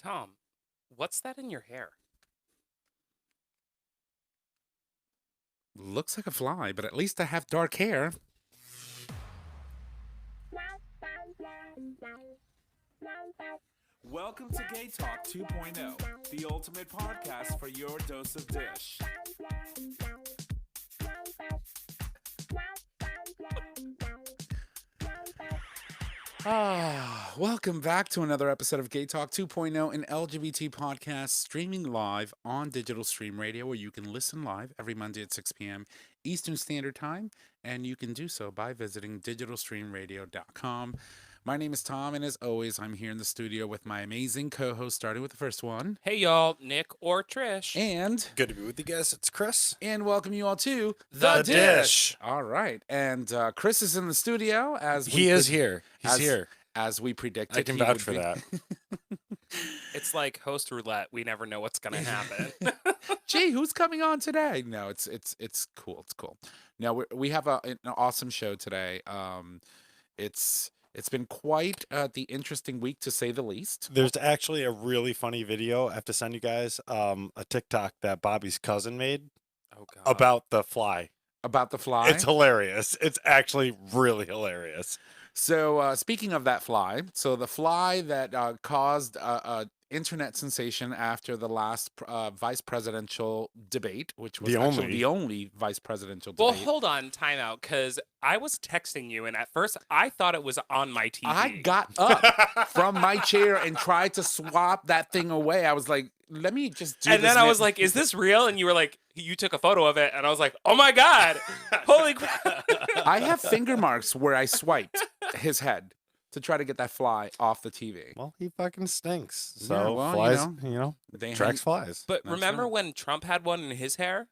Tom, what's that in your hair? Looks like a fly, but at least I have dark hair. Welcome to Gay Talk 2.0, the ultimate podcast for your dose of dish. Welcome back to another episode of Gay Talk 2.0, an LGBT podcast streaming live on Digital Stream Radio, where you can listen live every Monday at 6 p.m. Eastern Standard Time, and you can do so by visiting digitalstreamradio.com. My name is Tom, and as always, I'm here in the studio with my amazing co-host, starting with the first one. Hey, y'all, Nick or Trish. And Good to be with you guys. It's Chris. welcome you all to The Dish. All right, and Chris is in the studio as He is here. He's here. as we predicted. I can he vouch would for be. that. It's like host roulette. We never know what's gonna happen. Gee, who's coming on today? No, it's cool. It's cool. Now we have an awesome show today. It's been quite the interesting week, to say the least. There's actually a really funny video I have to send you guys. A TikTok that Bobby's cousin made Oh God. about the fly. About the fly. It's hilarious. It's actually really hilarious. So speaking of that fly, so the fly that caused a internet sensation after the last vice presidential debate, which was the only vice presidential debate. Well, hold on, time out, because I was texting you, and at first I thought it was on my TV. I got up from my chair and tried to swap that thing away. I was like, let me just do and this. then I was like, "Is this real?" And you were like, "You took a photo of it," and I was like, "Oh my God, holy crap!" I have finger marks where I swiped his head to try to get that fly off the TV. Well, he fucking stinks. Yeah, So well, flies, They attracts flies. But That's remember right. when Trump had one in his hair?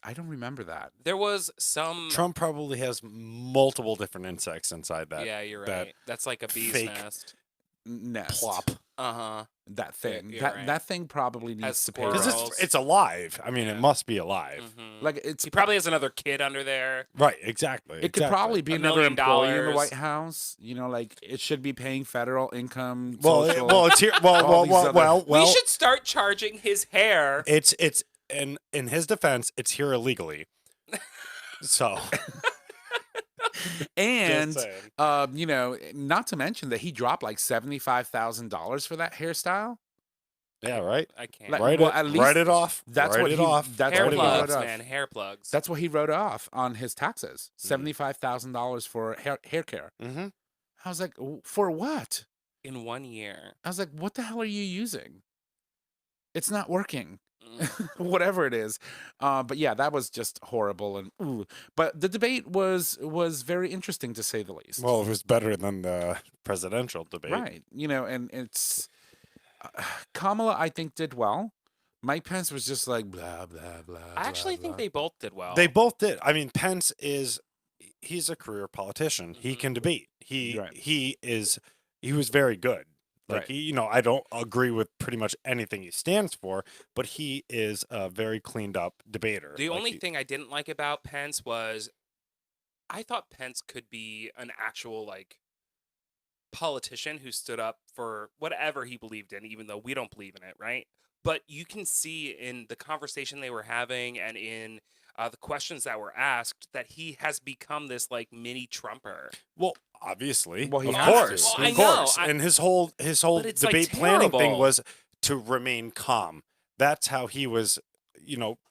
I don't remember that. There was some. Trump probably has multiple different insects inside that. Yeah, you're that right. That's like a bee's fake nest. Nest. Plop. Uh huh. That thing. you're that right. that thing probably needs Has to pay. squirrels. Because it's alive. I mean, Yeah. it must be alive. Mhm. Like it's He probably has another kid under there. Right, exactly. it could probably be $1 another million. employee in the White House. You know, like it should be paying federal income. Well, social, it's here. all these other- We should start charging his hair. It's in his defense, it's here illegally. So, and just saying. you know, not to mention that he dropped like $75,000 for that hairstyle. Yeah, right. I can't. Like, Write well, it. at least Write it off. That's write what it he. off. That's hair what he plugs, wrote off. man. Hair plugs. That's what he wrote off on his taxes. $75,000 for hair care. Mm-hmm. I was like, for what? in 1 year. I was like, what the hell are you using? It's not working. Mm. Whatever it is. But yeah, that was just horrible. And ooh. But the debate was very interesting, to say the least. Well, it was better than the presidential debate. right. You know, and it's Kamala, I think, did well. Mike Pence was just like blah blah blah. I actually blah, think blah. they both did well. They both did. I mean, Pence he's a career politician. He Mhm. can debate. He Right. he was very good. Like Right. he, I don't agree with pretty much anything he stands for, but he is a very cleaned up debater. The Like, only thing I didn't like about Pence was I thought Pence could be an actual like politician who stood up for whatever he believed in, even though we don't believe in it, right? But you can see in the conversation they were having and in the questions that were asked that he has become this like mini Trumper. Well, obviously, Well, he of has to. course, Well, I of know, course. I- And his whole But it's, like, debate planning thing terrible. was to remain calm. That's how he was,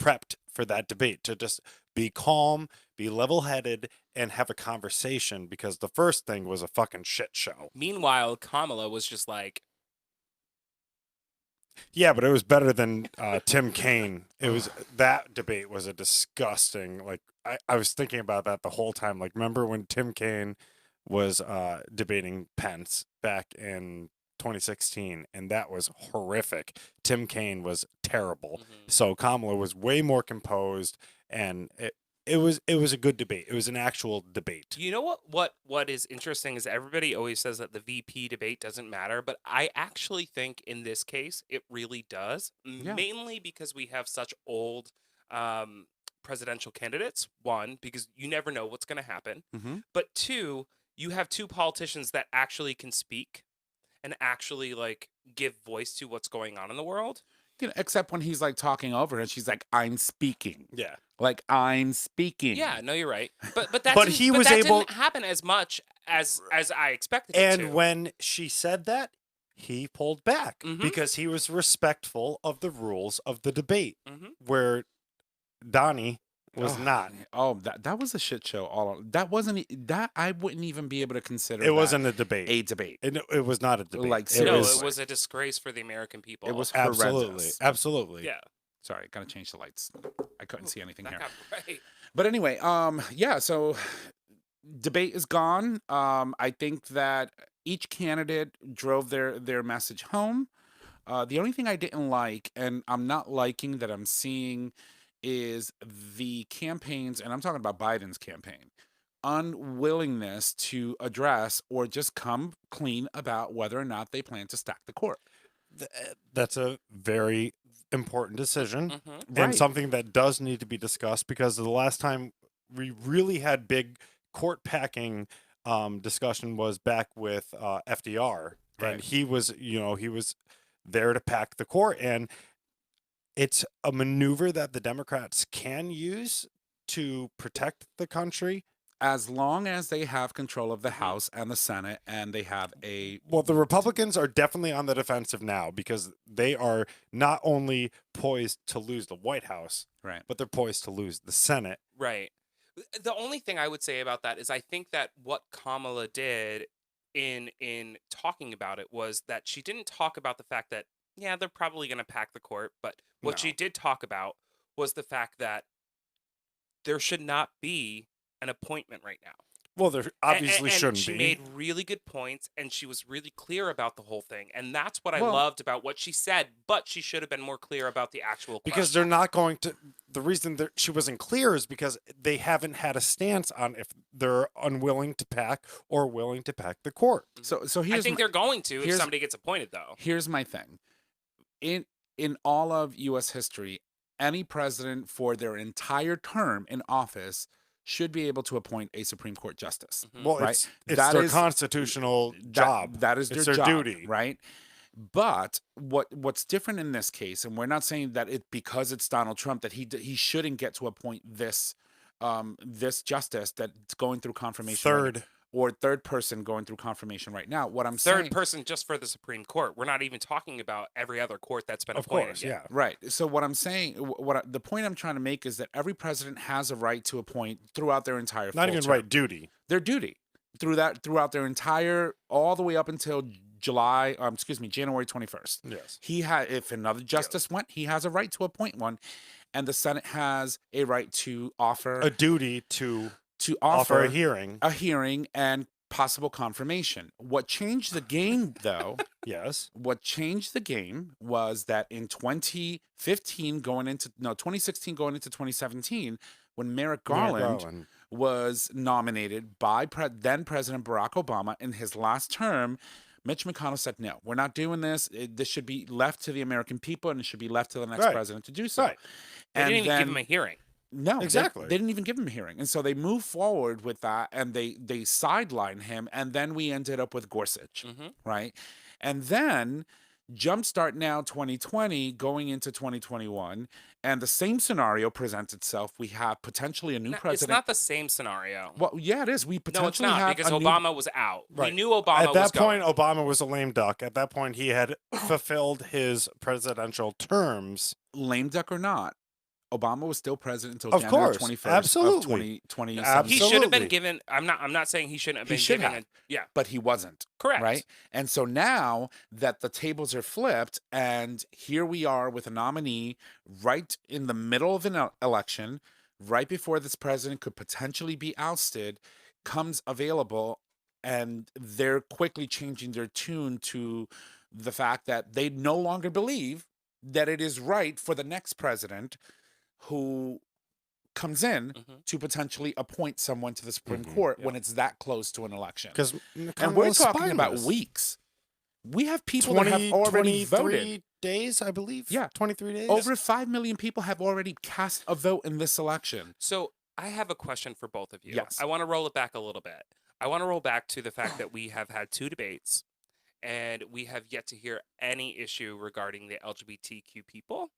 prepped for that debate, to just be calm, be level-headed, and have a conversation, because the first thing was a fucking shit show. Meanwhile, Kamala was just like, Yeah, but it was better than Tim Kaine. It was that debate was a disgusting. Like I was thinking about that the whole time. Like, remember when Tim Kaine was debating Pence back in 2016, and that was horrific. Tim Kaine was terrible. Mhm. So Kamala was way more composed, and it was a good debate. It was an actual debate. you know what is interesting is everybody always says that the VP debate doesn't matter, but I actually think in this case it really does. Yeah. Mainly because we have such old presidential candidates. One, because you never know what's going to happen. Mhm. But two, you have two politicians that actually can speak. and actually like give voice to what's going on in the world. You know, except when he's like talking over and she's like, "I'm speaking." Yeah. Like, "I'm speaking." Yeah, no, you're right. But that But didn't, he but was that able- didn't happen as much as I expected it to. And when she said that, he pulled back Mhm. because he was respectful of the rules of the debate, Mhm. where Donnie was Oh, not. Oh, that was a shit show. That wasn't that I wouldn't even be able to consider. It that wasn't a debate. a debate. It was not a debate. Like, it No, was it was a disgrace for the American people. It was absolutely, horrendous. absolutely. Yeah. Sorry, gotta change the lights. I couldn't see anything That here. got right. But anyway, yeah. So debate is gone. I think that each candidate drove their message home. The only thing I didn't like, and I'm not liking that I'm seeing, is the campaigns, and I'm talking about Biden's campaign, unwillingness to address or just come clean about whether or not they plan to stack the court. That's a very important decision Mhm. and Right. something that does need to be discussed, because the last time we really had big court packing discussion was back with FDR, Right. and he was there to pack the court, and it's a maneuver that the Democrats can use to protect the country. As long as they have control of the Mhm. House and the Senate, and they have a Well, the Republicans are definitely on the defensive now, because they are not only poised to lose the White House, right. but they're poised to lose the Senate. Right. The only thing I would say about that is I think that what Kamala did in talking about it was that she didn't talk about the fact that, yeah, they're probably going to pack the court, but what she No. did talk about was the fact that there should not be an appointment right now. Well, there obviously And shouldn't she be. made really good points, and she was really clear about the whole thing, and that's what I Well- loved about what she said. But she should have been more clear about the actual Because they're not going to. The reason that she wasn't clear is because they haven't had a stance on if they're unwilling to pack or willing to pack the court. So I here's think my, they're going to if here's- somebody gets appointed, though. here's my thing. In all of U.S. history, any president for their entire term in office should be able to appoint a Supreme Court justice. Mhm. Well, Right. it's That their is- constitutional job. That is It's their their job, duty. right? But what's different in this case, and we're not saying that because it's Donald Trump that he shouldn't get to appoint this this justice that's going through confirmation right Third. now, or third person going through confirmation right now. What I'm Third saying, person just for the Supreme Court. We're not even talking about every other court that's been Of appointed course, yet. yeah. right? So what I'm saying, the point I'm trying to make is that every president has a right to appoint throughout their entire Not full even term. right duty. Their duty throughout their entire all the way up until January 21st. Yes. He had, if another justice went, he has a right to appoint one, and the Senate has a right to offer A duty to offer offer a hearing. a hearing and possible confirmation. What changed the game, though, Yes. what changed the game was that in 2016 going into 2017, when Merrick Garland was nominated by then President Barack Obama in his last term, Mitch McConnell said, no, we're not doing this. This should be left to the American people, and it should be left to the next Right. president to do so. Right. They And didn't even give then- him a hearing. No, Exactly. They didn't even give him a hearing, and so they moved forward with that, and they sidelined him, and then we ended up with Gorsuch, Mhm. right? And then jumpstart now 2020 going into 2021, and the same scenario presents itself. We have potentially a new No, it's president. not the same scenario. Well, yeah, it is. We No, it's potentially not have because a new- Obama was out. Right. We knew Obama At that was point, going. Obama was a lame duck. At that point, he had fulfilled his presidential terms. lame duck or not. Obama was still president until Of January course, 21st absolutely. of 2017. He should have been Absolutely. given. I'm not saying he shouldn't have He been should given. have. Yeah, But he wasn't. correct. Right. And so now that the tables are flipped, and here we are with a nominee right in the middle of an election, right before this president could potentially be ousted, comes available, and they're quickly changing their tune to the fact that they no longer believe that it is right for the next president who comes in Mhm. to potentially appoint someone to the Supreme Mhm, Court when it's that close to an election. Because And we're talking about weeks. We have people that have already voted. 23 days, I believe. Yeah. 23 days. Over 5 million people have already cast a vote in this election. So I have a question for both of you. Yes. I want to roll it back a little bit. I want to roll back to the fact that we have had two debates, and we have yet to hear any issue regarding the LGBTQ people.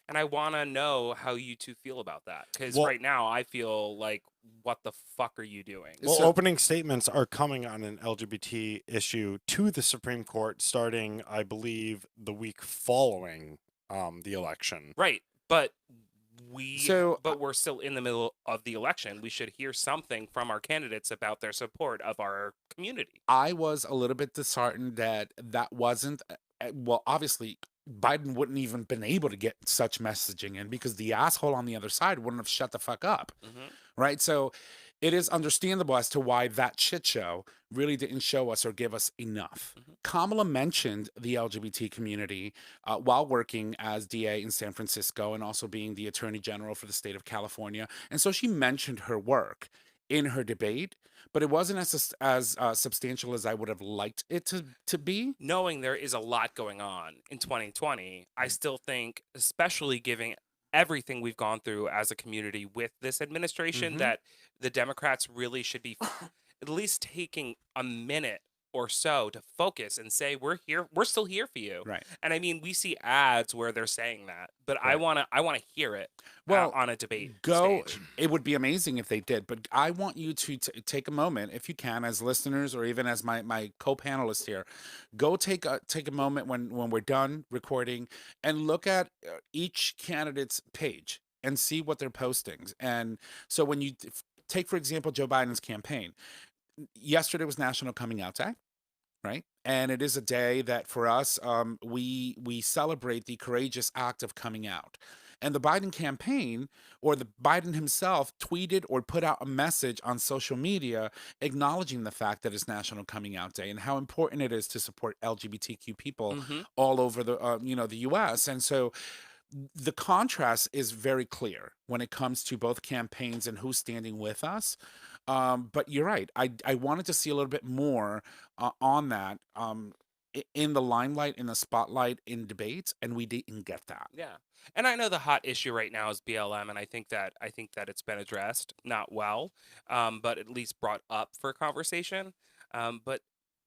And I want to know how you two feel about that. Because Well- right now I feel like, what the fuck are you doing? Well, So- opening statements are coming on an LGBT issue to the Supreme Court starting, I believe, the week following the election. Right. But So, we're still in the middle of the election. We should hear something from our candidates about their support of our community. I was a little bit disheartened that that wasn't well, obviously Biden wouldn't even been able to get such messaging in because the asshole on the other side wouldn't have shut the fuck up. Mhm. Right? So it is understandable as to why that shit show really didn't show us or give us enough. Mhm. Kamala mentioned the LGBT community while working as DA in San Francisco and also being the Attorney General for the state of California. And so she mentioned her work in her debate, but it wasn't as substantial as I would have liked it to be. Knowing there is a lot going on in 2020, I still think, especially given everything we've gone through as a community with this administration, Mhm. that the Democrats really should be at least taking a minute or so to focus and say, we're here, we're still here for you. Right. And I mean, we see ads where they're saying that, but I Right. want to hear it Well, on a debate Go. stage. It would be amazing if they did, but I want you to take a moment, if you can, as listeners or even as my co-panelist here, go take a moment when we're done recording and look at each candidate's page and see what they're postings. And so when you take, for example, Joe Biden's campaign, yesterday was National Coming Out Day. Right, and it is a day that for us, we celebrate the courageous act of coming out. And the Biden campaign, or the Biden himself, tweeted or put out a message on social media acknowledging the fact that it's National Coming Out Day and how important it is to support LGBTQ people Mhm. all over the the U.S. And so the contrast is very clear when it comes to both campaigns and who's standing with us. But you're right. I wanted to see a little bit more on that in the limelight, in the spotlight, in debates, and we didn't get that. Yeah. And I know the hot issue right now is BLM, and I think that it's been addressed, not well, but at least brought up for conversation. But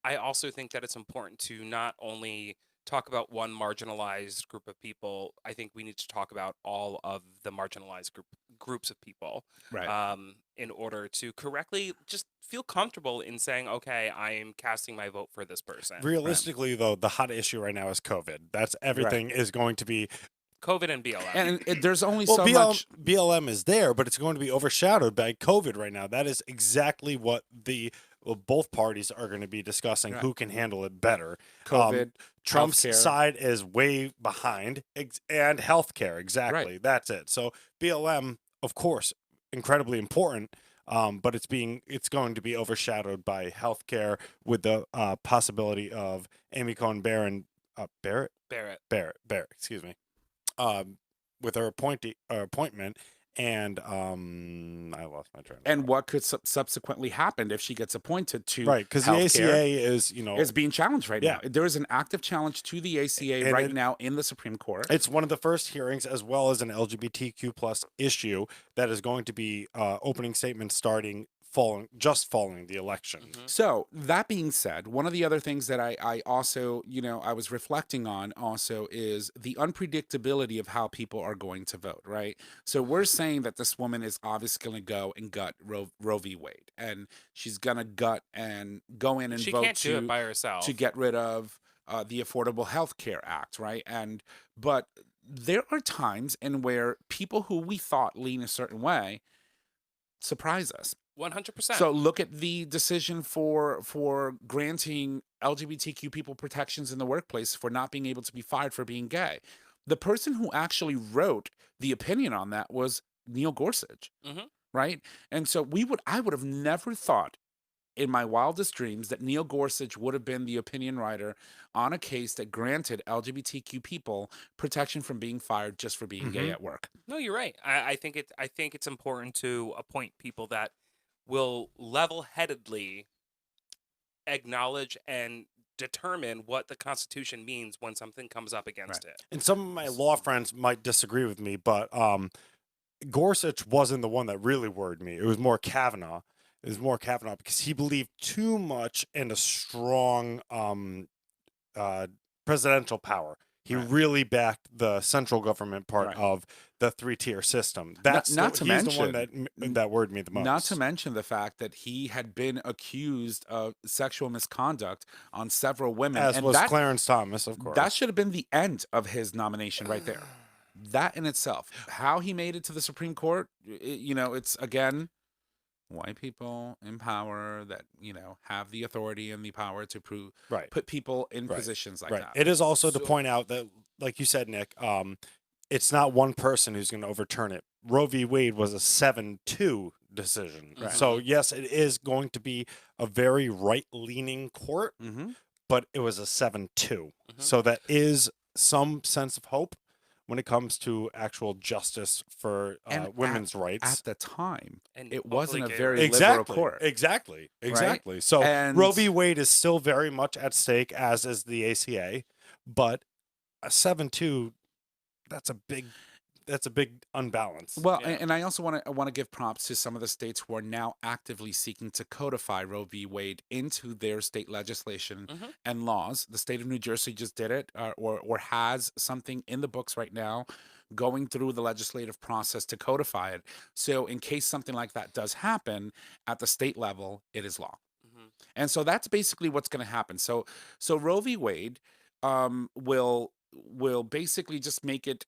I also think that it's important to not only talk about one marginalized group of people. I think we need to talk about all of the marginalized groups of people, Right. in order to correctly just feel comfortable in saying, okay, I am casting my vote for this person. Realistically, though, the hot issue right now is COVID. That's everything is going to be. COVID and BLM. And there's only Well, so much. BLM is there, but it's going to be overshadowed by COVID right now. That is exactly what both parties are going to be discussing. Right. Who can handle it better? COVID, Trump's healthcare. side is way behind, and healthcare. Exactly, that's it. So BLM, of course, incredibly important, but it's going to be overshadowed by healthcare with the possibility of Amy Coney Barrett. Excuse me. With her appointment, and I lost my train. And what could subsequently happen if she gets appointed to Right, because the healthcare ACA is is being challenged right Yeah. now. There is an active challenge to the ACA And right it- now in the Supreme Court. it's one of the first hearings, as well as an LGBTQ plus issue that is going to be opening statements starting following the election. Mhm. So that being said, one of the other things that I also, I was reflecting on also is the unpredictability of how people are going to vote, right? So we're saying that this woman is obviously going to go and gut Roe v. Wade, and she's going to gut and go in and She vote can't do it by herself. to get rid of the Affordable Health Care Act, right? But there are times in where people who we thought lean a certain way surprise us. 100%. So look at the decision for granting LGBTQ people protections in the workplace for not being able to be fired for being gay. The person who actually wrote the opinion on that was Neil Gorsuch, Mhm. right? And so I would have never thought in my wildest dreams that Neil Gorsuch would have been the opinion writer on a case that granted LGBTQ people protection from being fired just for being gay Mhm. at work. No, you're right. I think it's important to appoint people that will level-headedly acknowledge and determine what the Constitution means when something comes up against it. And some of my law friends might disagree with me, but Gorsuch wasn't the one that really worried me. It was more Kavanaugh. It was more Kavanaugh because he believed too much in a strong presidential power. He Right. really backed the central government part Right. of the 3-tier system. That's not to he's the one mention- that worried me the most. Not to mention the fact that he had been accused of sexual misconduct on several women, as and was that Clarence Thomas, of course. that should have been the end of his nomination right there. That in itself, how he made it to the Supreme Court, it's again white people in power that have the authority and the power to Right. put people in Right. positions like Right. that. It is also to So- point out that, like you said, Nick, it's not one person who's going to overturn it. Roe v. Wade was a 7-2 decision. Right. So, yes, it is going to be a very right-leaning court, Mhm. but it was a 7-2. Mhm. So that is some sense of hope when it comes to actual justice for And women's rights. At the time, And it wasn't a hopefully very gay rights. liberal Exactly. court. Exactly. So And- Roe v. Wade is still very much at stake, as is the ACA, but a 7-2, that's a big unbalance. Well, Yeah. and I also want to give props to some of the states who are now actively seeking to codify Roe v. Wade into their state legislation Mhm. and laws. The state of New Jersey just did it, or has something in the books right now, going through the legislative process to codify it. So, in case something like that does happen at the state level, it is law. Mhm. And so that's basically what's going to happen. So Roe v. Wade will basically just make it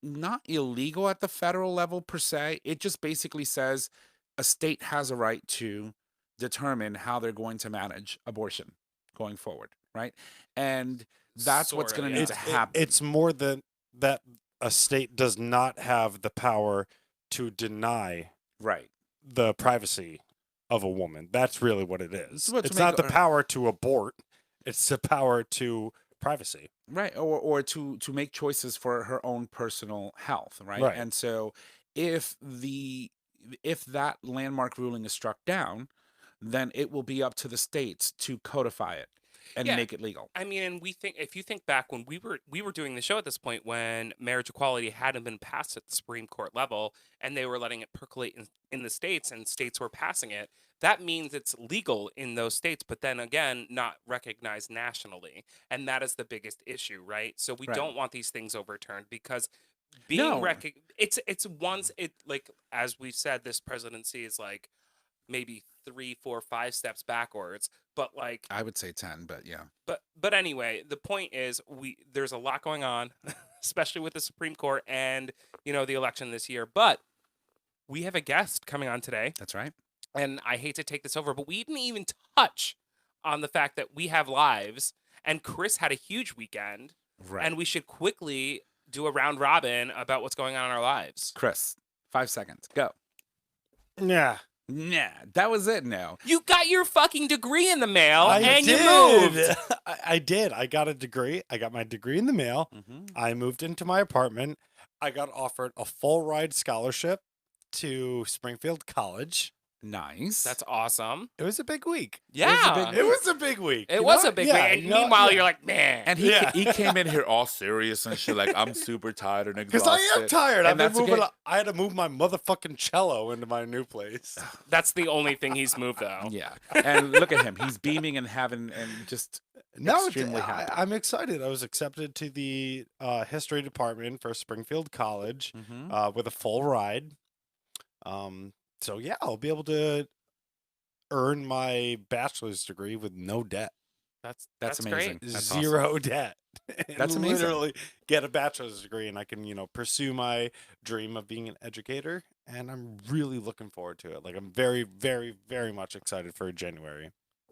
not illegal at the federal level per se. It just basically says a state has a right to determine how they're going to manage abortion going forward, right? And that's what's Sorta, going to need yeah. to happen. It's more than that. A state does not have the power to deny right. the privacy of a woman. That's really what it is. Well, to It's make not the her- power to abort. It's the power to privacy. Right, or to make choices for her own personal health, right? Right. And so if that landmark ruling is struck down, then it will be up to the states to codify it and Yeah. make it legal. I mean, and if you think back when we were doing the show at this point when marriage equality hadn't been passed at the Supreme Court level and they were letting it percolate in the states and states were passing it, that means it's legal in those states, but then again, not recognized nationally. And that is the biggest issue, right? So we Right. don't want these things overturned because being No. it's once it, like, as we said, this presidency is like maybe 3, 4, 5 steps backwards, but like I would say 10, but yeah. but anyway, the point is there's a lot going on, especially with the Supreme Court and the election this year. But we have a guest coming on today, That's right. and I hate to take this over, but we didn't even touch on the fact that we have lives, and Chris had a huge weekend, Right. and we should quickly do a round robin about what's going on in our lives. Chris, 5 seconds. Go. Yeah. Nah, that was it now. You got your fucking degree in the mail, I and did. you moved. I did. I got a degree. I got my degree in the mail. Mm-hmm. I moved into my apartment. I got offered a full ride scholarship to Springfield College. Nice. That's awesome. It was a big week. Yeah, It was a big week. it you was know? a big Yeah, week. And you know, meanwhile, yeah. you're like, man. and Yeah. he came in here all serious and shit, like, I'm super tired and Because exhausted. I am tired. And I've been that's moving. okay. I had to move my motherfucking cello into my new place. That's the only thing he's moved, though. Yeah. And look at him. He's beaming and having, and just extremely happy. I'm excited. I was accepted to the history department for Springfield College with a full ride. So yeah, I'll be able to earn my bachelor's degree with no debt. That's great. amazing. That's awesome. Zero debt. And That's amazing. Literally get a bachelor's degree, and I can, pursue my dream of being an educator. And I'm really looking forward to it. Like, I'm very, very, very much excited for January.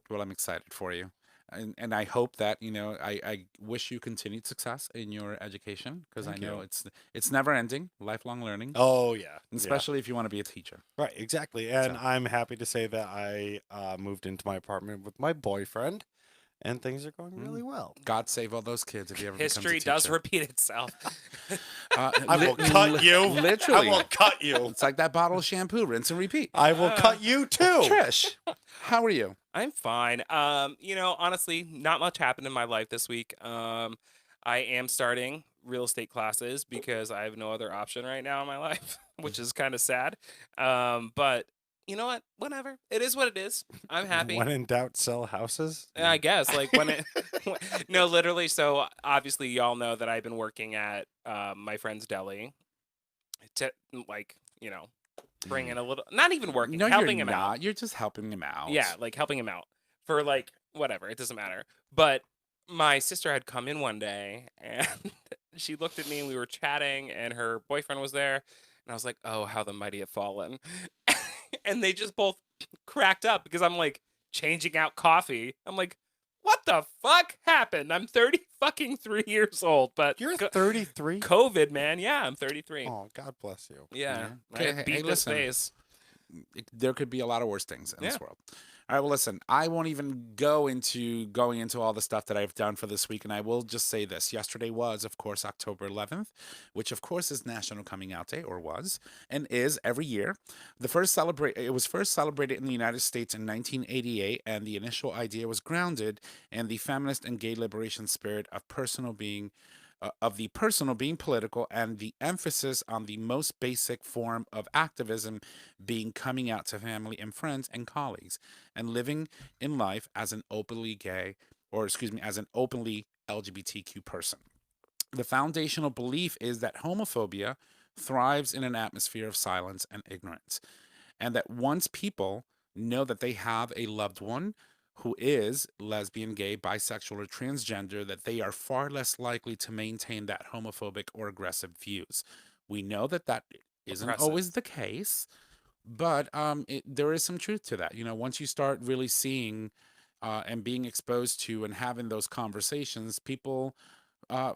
Well, I'm excited for you. And I hope that, I wish you continued success in your education, because I Thank know you. it's never ending, lifelong learning, Oh yeah, especially if you want to be a teacher. right, exactly. And So- I'm happy to say that I moved into my apartment with my boyfriend, and things are going really well. God save all those kids if you ever History becomes a does teacher. repeat itself. I will cut you. Literally. I will cut you. It's like that bottle of shampoo, rinse and repeat. I will cut you too. Trish, how are you? I'm fine. Honestly, not much happened in my life this week. I am starting real estate classes because I have no other option right now in my life, which is kind of sad. But you know what? Whatever. It is what it is. I'm happy. When in doubt, sell houses. I guess like when it no, literally. So obviously y'all know that I've been working at my friend's deli to like, bring in a little, not even working, No, helping you're him out. not. You're just helping him out. Yeah, like helping him out for like whatever, it doesn't matter. But my sister had come in one day and she looked at me and we were chatting and her boyfriend was there and I was like, "Oh, how the mighty have fallen." And they just both cracked up because I'm like changing out coffee. I'm like, "What the fuck happened? I'm 30 fucking 3 years old." But You're 33. COVID, man. Yeah, I'm 33. Oh, God bless you. Yeah. Yeah. I Okay, beat hey, this listen. face. There could be a lot of worse things in this Yeah. world. All right, well, listen, I won't even go into going into all the stuff that I've done for this week, and I will just say this. Yesterday was, of course, October 11th, which, of course, is National Coming Out Day, or was, and is every year. It was first celebrated in the United States in 1988, and the initial idea was grounded in the feminist and gay liberation spirit of the personal being political, and the emphasis on the most basic form of activism being coming out to family and friends and colleagues and living in life as an openly gay, or excuse me, as an openly LGBTQ person. The foundational belief is that homophobia thrives in an atmosphere of silence and ignorance, and that once people know that they have a loved one who is lesbian, gay, bisexual, or transgender, that they are far less likely to maintain that homophobic or aggressive views. We know that that isn't Oppressive. always the case, but there is some truth to that. Once you start really seeing and being exposed to and having those conversations, people,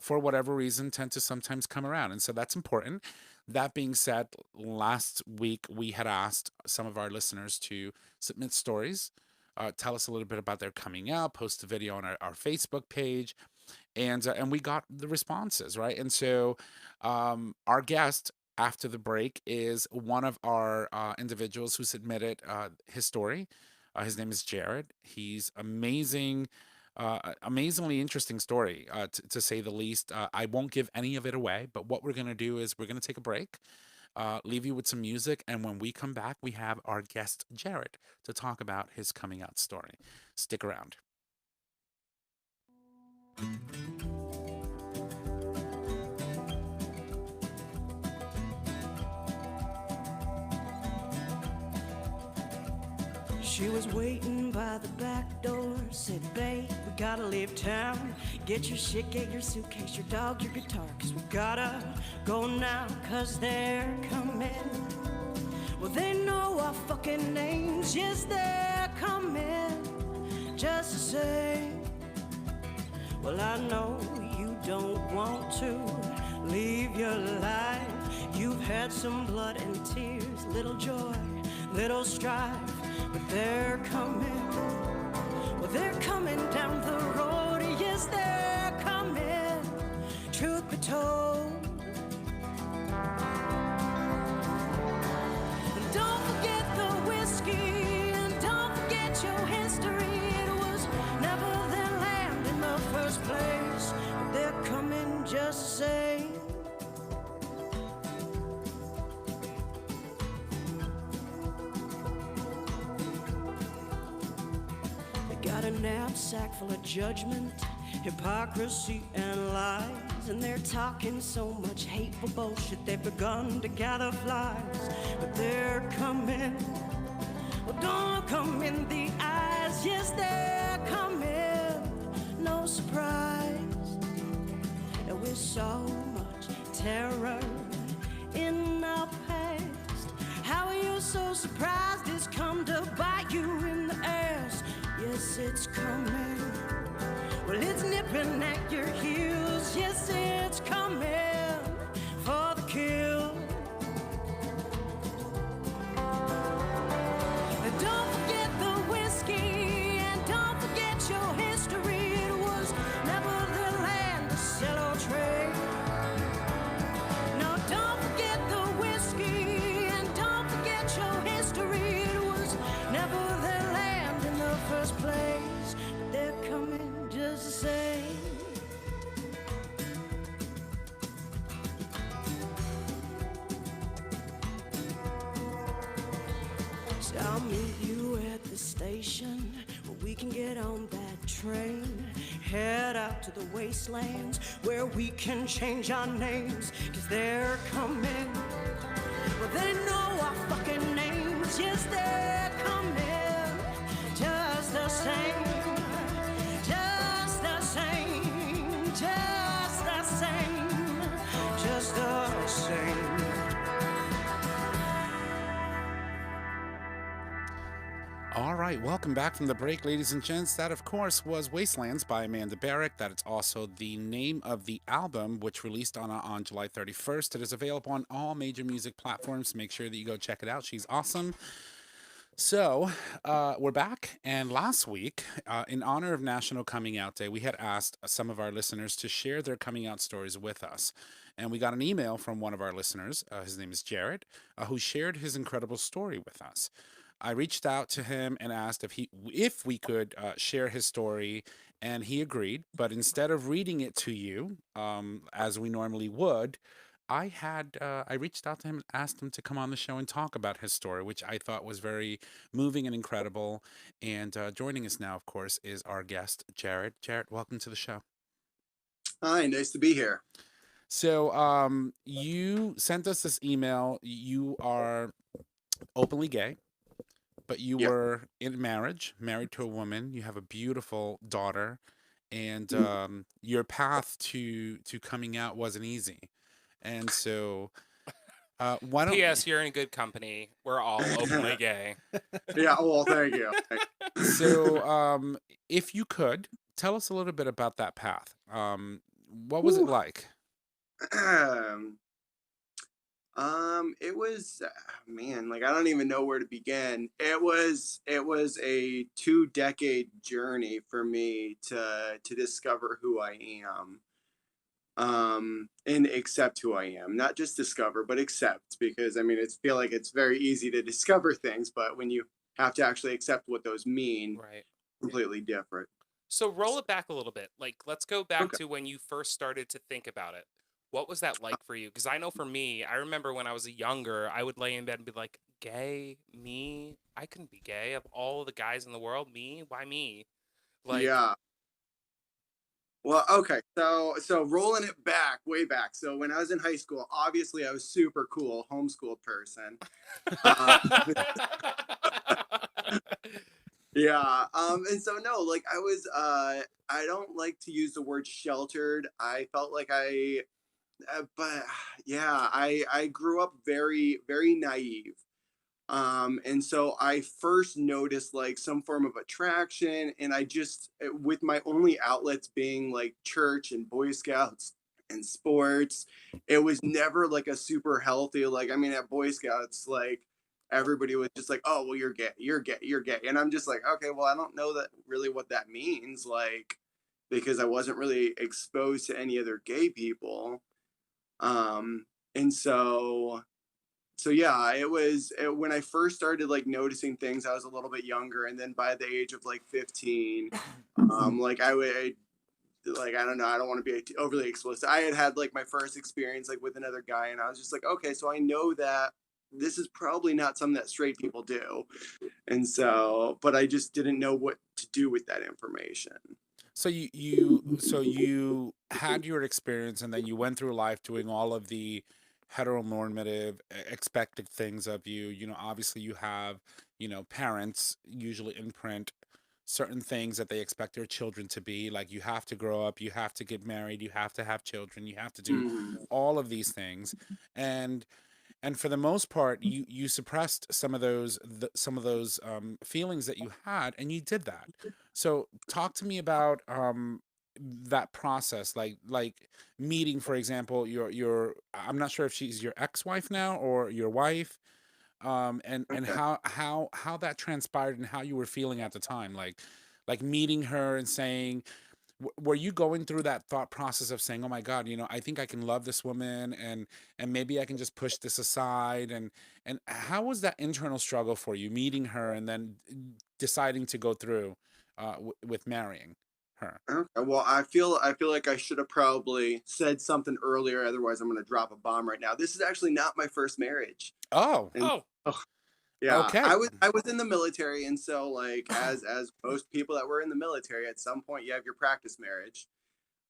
for whatever reason, tend to sometimes come around. And so that's important. That being said, last week we had asked some of our listeners to submit stories, tell us a little bit about their coming out, post a video on our Facebook page, and we got the responses, right? And so our guest after the break is one of our individuals who submitted his story. His name is Jared. He's amazing, amazingly interesting story, to say the least. I won't give any of it away, but what we're going to do is we're going to take a break, leave you with some music, and when we come back, we have our guest Jared to talk about his coming out story. Stick around. She was waiting by the back door, said, "Babe, we gotta leave town. Get your shit, get your suitcase, your dog, your guitar, 'cause we gotta go now, 'cause they're coming." Well, they know our fucking names, yes, they're coming, just to say, well, I know you don't want to leave your life. You've had some blood and tears, little joy, little strife, but they're coming. Well, they're coming down the road, yes, they're coming, truth be told. And don't forget the whiskey, and don't forget your history. It was never their land in the first place, but they're coming just the same. Got a knapsack full of judgment, hypocrisy, and lies, and they're talking so much hateful bullshit they've begun to gather flies, but they're coming. Well, don't come in the eyes, yes, they're coming, no surprise. And with so much terror in our past, how are you so surprised it's come to bite you in the ass? Yes, it's coming. Well, it's nipping at your heels. Yes, it's coming for the kill. And don't forget the whiskey, and don't forget your history. It was never their land to sell or trade. No, don't forget the whiskey, and don't forget your history. It was never their land in the first place, but they're coming just the same. I'll meet you at the station where we can get on that train. Head out to the wastelands where we can change our names. 'Cause they're coming. Well, they know our fucking names. Yes, they're coming. Just the same. Just the same. Just the same. Just the same. All right, welcome back from the break, ladies and gents. That, of course, was Wastelands by Amanda Barrick. That is also the name of the album, which released on July 31st. It is available on all major music platforms. Make sure that you go check it out. She's awesome. So, we're back, and last week, in honor of National Coming Out Day, we had asked some of our listeners to share their coming out stories with us. And we got an email from one of our listeners, his name is Jared, who shared his incredible story with us. I reached out to him and asked if we could share his story, and he agreed. But instead of reading it to you, as we normally would, I reached out to him and asked him to come on the show and talk about his story, which I thought was very moving and incredible. And joining us now, of course, is our guest, Jared. Jared, welcome to the show. Hi, nice to be here. So you sent us this email. You are openly gay, but you Yep. were in marriage, married to a woman. You have a beautiful daughter, and your path to coming out wasn't easy. And so, why don't P.S. You're in good company. We're all openly gay. Yeah, well, thank you. so if you could tell us a little bit about that path. What was it like? It was, man, like I don't even know where to begin. It was a 2-decade journey for me to discover who I am. And accept who I am. Not just discover, but accept, because I mean, feel like it's very easy to discover things, but when you have to actually accept what those mean, Right. completely different. So roll it back a little bit. Like, let's go back Okay. to when you first started to think about it. What was that like for you? Because I know for me, I remember when I was younger, I would lay in bed and be like, gay? Me? I couldn't be gay. Of all the guys in the world, me? Why me? Like, Yeah. Well, okay. So rolling it back, way back. So when I was in high school, obviously I was super cool, homeschooled person. Yeah. And so no, like I was I don't like to use the word sheltered. I felt like but yeah, I grew up very, very naive. And so I first noticed like some form of attraction, and with my only outlets being like church and Boy Scouts and sports, it was never like a super healthy, like, I mean, at Boy Scouts, like everybody was just like, oh, well, you're gay, you're gay, you're gay. And I'm just like, okay, well, I don't know that really what that means. Like, because I wasn't really exposed to any other gay people. And so yeah, when I first started like noticing things, I was a little bit younger, and then by the age of like 15, like I would, like, I don't know, I don't want to be overly explicit. I had like my first experience like with another guy, and I was just like, okay, so I know that this is probably not something that straight people do. And so, but I just didn't know what to do with that information. So you had your experience, and then you went through life doing all of the heteronormative expected things of you. You know, obviously you have, parents usually imprint certain things that they expect their children to be. Like, you have to grow up, you have to get married, you have to have children, you have to do all of these things. And for the most part, you suppressed some of those feelings that you had, and you did that. So talk to me about that process, like meeting, for example, your I'm not sure if she's your ex-wife now or your wife, and Okay. how that transpired and how you were feeling at the time, like meeting her and saying, were you going through that thought process of saying, oh my God, I think I can love this woman, and maybe I can just push this aside, and how was that internal struggle for you, meeting her and then deciding to go through with marrying her? Okay. Well, I feel like I should have probably said something earlier. Otherwise, I'm going to drop a bomb right now. This is actually not my first marriage. Oh, And- Oh, Yeah, Okay. I was in the military, and so like as most people that were in the military, at some point you have your practice marriage.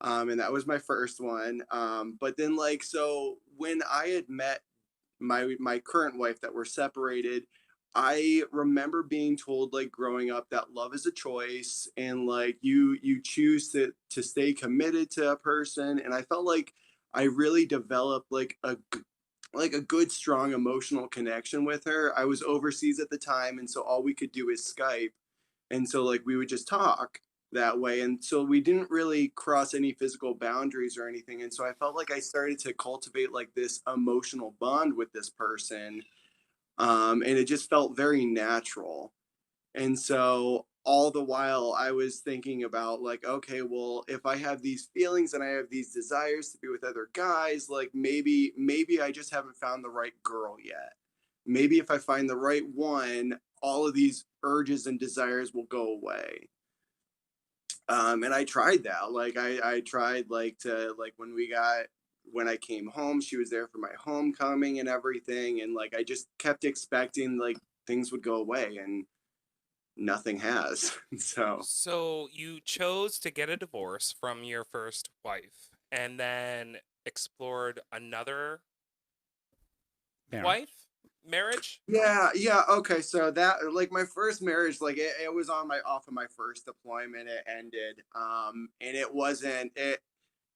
And that was my first one. But then like so when I had met my current wife that we're separated, I remember being told like growing up that love is a choice and like you choose to stay committed to a person, and I felt like I really developed like a good strong emotional connection with her. I was overseas at the time, and so all we could do is Skype, and so like we would just talk that way, and so we didn't really cross any physical boundaries or anything, and so I felt like I started to cultivate like this emotional bond with this person, and it just felt very natural. And so all the while I was thinking about like, okay, well, if I have these feelings and I have these desires to be with other guys, like maybe I just haven't found the right girl yet. Maybe if I find the right one, all of these urges and desires will go away. And I tried that. Like I tried like to like when I came home, she was there for my homecoming and everything. And like I just kept expecting like things would go away, and nothing has. So So you chose to get a divorce from your first wife and then explored another Marriage. marriage? yeah, okay. So that like my first marriage, like it was on my off of my first deployment. It ended. And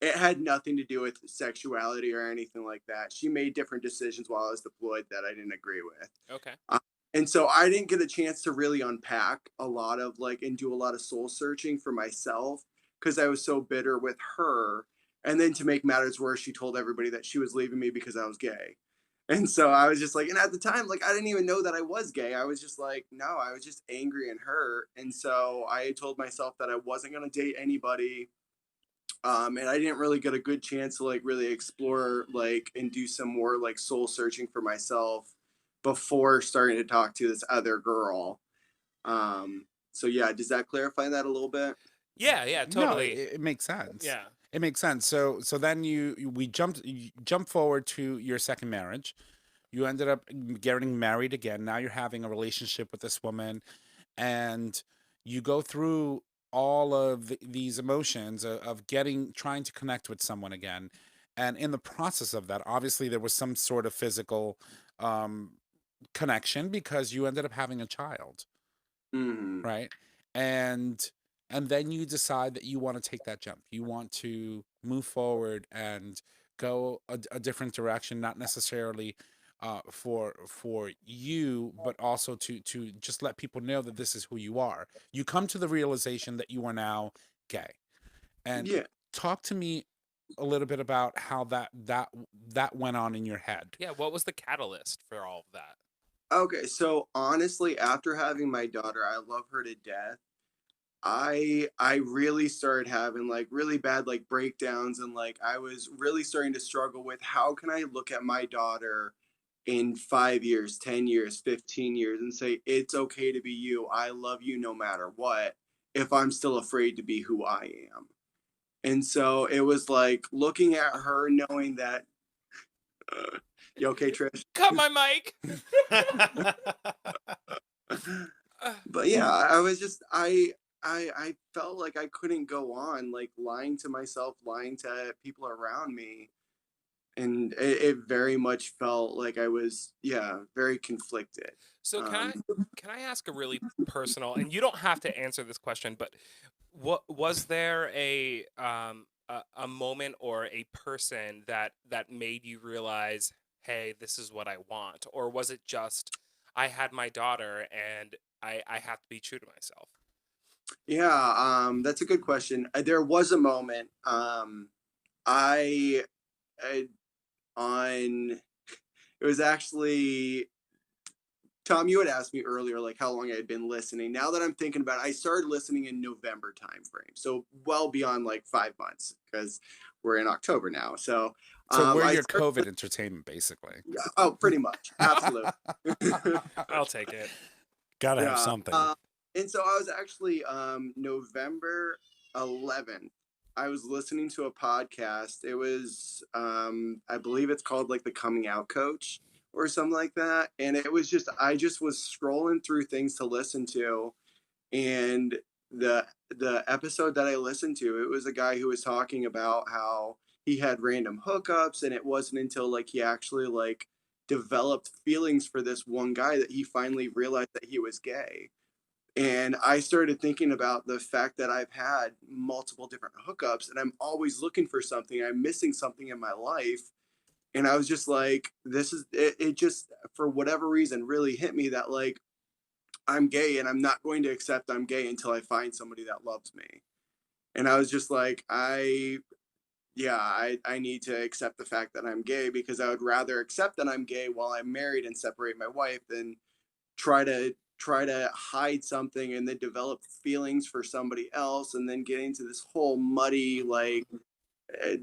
it had nothing to do with sexuality or anything like that. She made different decisions while I was deployed that I didn't agree with. Okay. And so I didn't get a chance to really unpack a lot of like and do a lot of soul searching for myself because I was so bitter with her. And then to make matters worse, she told everybody that she was leaving me because I was gay. And so I was just like, and at the time, like I didn't even know that I was gay. I was just like, no, I was just angry and hurt. And so I had told myself that I wasn't gonna date anybody. And I didn't really get a good chance to like really explore like and do some more like soul searching for myself before starting to talk to this other girl. So yeah, does that clarify that a little bit? Yeah, yeah, No, totally. it makes sense. Yeah. It makes sense. So then we jump forward to your second marriage. You ended up getting married again. Now you're having a relationship with this woman, and you go through all of these emotions of trying to connect with someone again. And in the process of that, obviously there was some sort of physical um, connection because you ended up having a child, Hmm. right? And and then you decide that you want to take that jump. You want to move forward and go a different direction, not necessarily for you, but also to just let people know that this is who you are. You come to the realization that you are now gay. And Yeah. talk to me a little bit about how that went on in your head. Yeah, what was the catalyst for all of that? Okay. So honestly, after having my daughter, I love her to death. I really started having like really bad like breakdowns, and like I was really starting to struggle with how can I look at my daughter in 5 years, 10 years, 15 years and say it's okay to be you. I love you no matter what, if I'm still afraid to be who I am. And so it was like looking at her knowing that you okay, Trish? Cut my mic. But yeah, I was just I felt like I couldn't go on like lying to myself, lying to people around me, and it very much felt like I was, yeah, very conflicted. So Um, can I ask a really personal, and you don't have to answer this question, but what was there a moment or a person that made you realize, hey, this is what I want, or was it just I had my daughter and I have to be true to myself? yeah, that's a good question. There was a moment. I, I on it was actually Tom. You had asked me earlier, like how long I had been listening. Now that I'm thinking about it, I started listening in November timeframe, so well beyond like 5 months because we're in October now. So So we're I your started, COVID entertainment, basically. oh, pretty much, absolutely. I'll take it. Gotta have Yeah. something. And so I was actually November 11th. I was listening to a podcast. It was I believe it's called like the Coming Out Coach, or something like that. And it was just, I just was scrolling through things to listen to. And the episode that I listened to, it was a guy who was talking about how he had random hookups, and it wasn't until like he actually like developed feelings for this one guy that he finally realized that he was gay. And I started thinking about the fact that I've had multiple different hookups and I'm always looking for something. I'm missing something in my life. And I was just like, this is it, it just, for whatever reason, really hit me that like I'm gay and I'm not going to accept I'm gay until I find somebody that loves me. And I was just like, I need to accept the fact that I'm gay, because I would rather accept that I'm gay while I'm married and separate my wife than try to hide something and then develop feelings for somebody else and then get into this whole muddy like uh,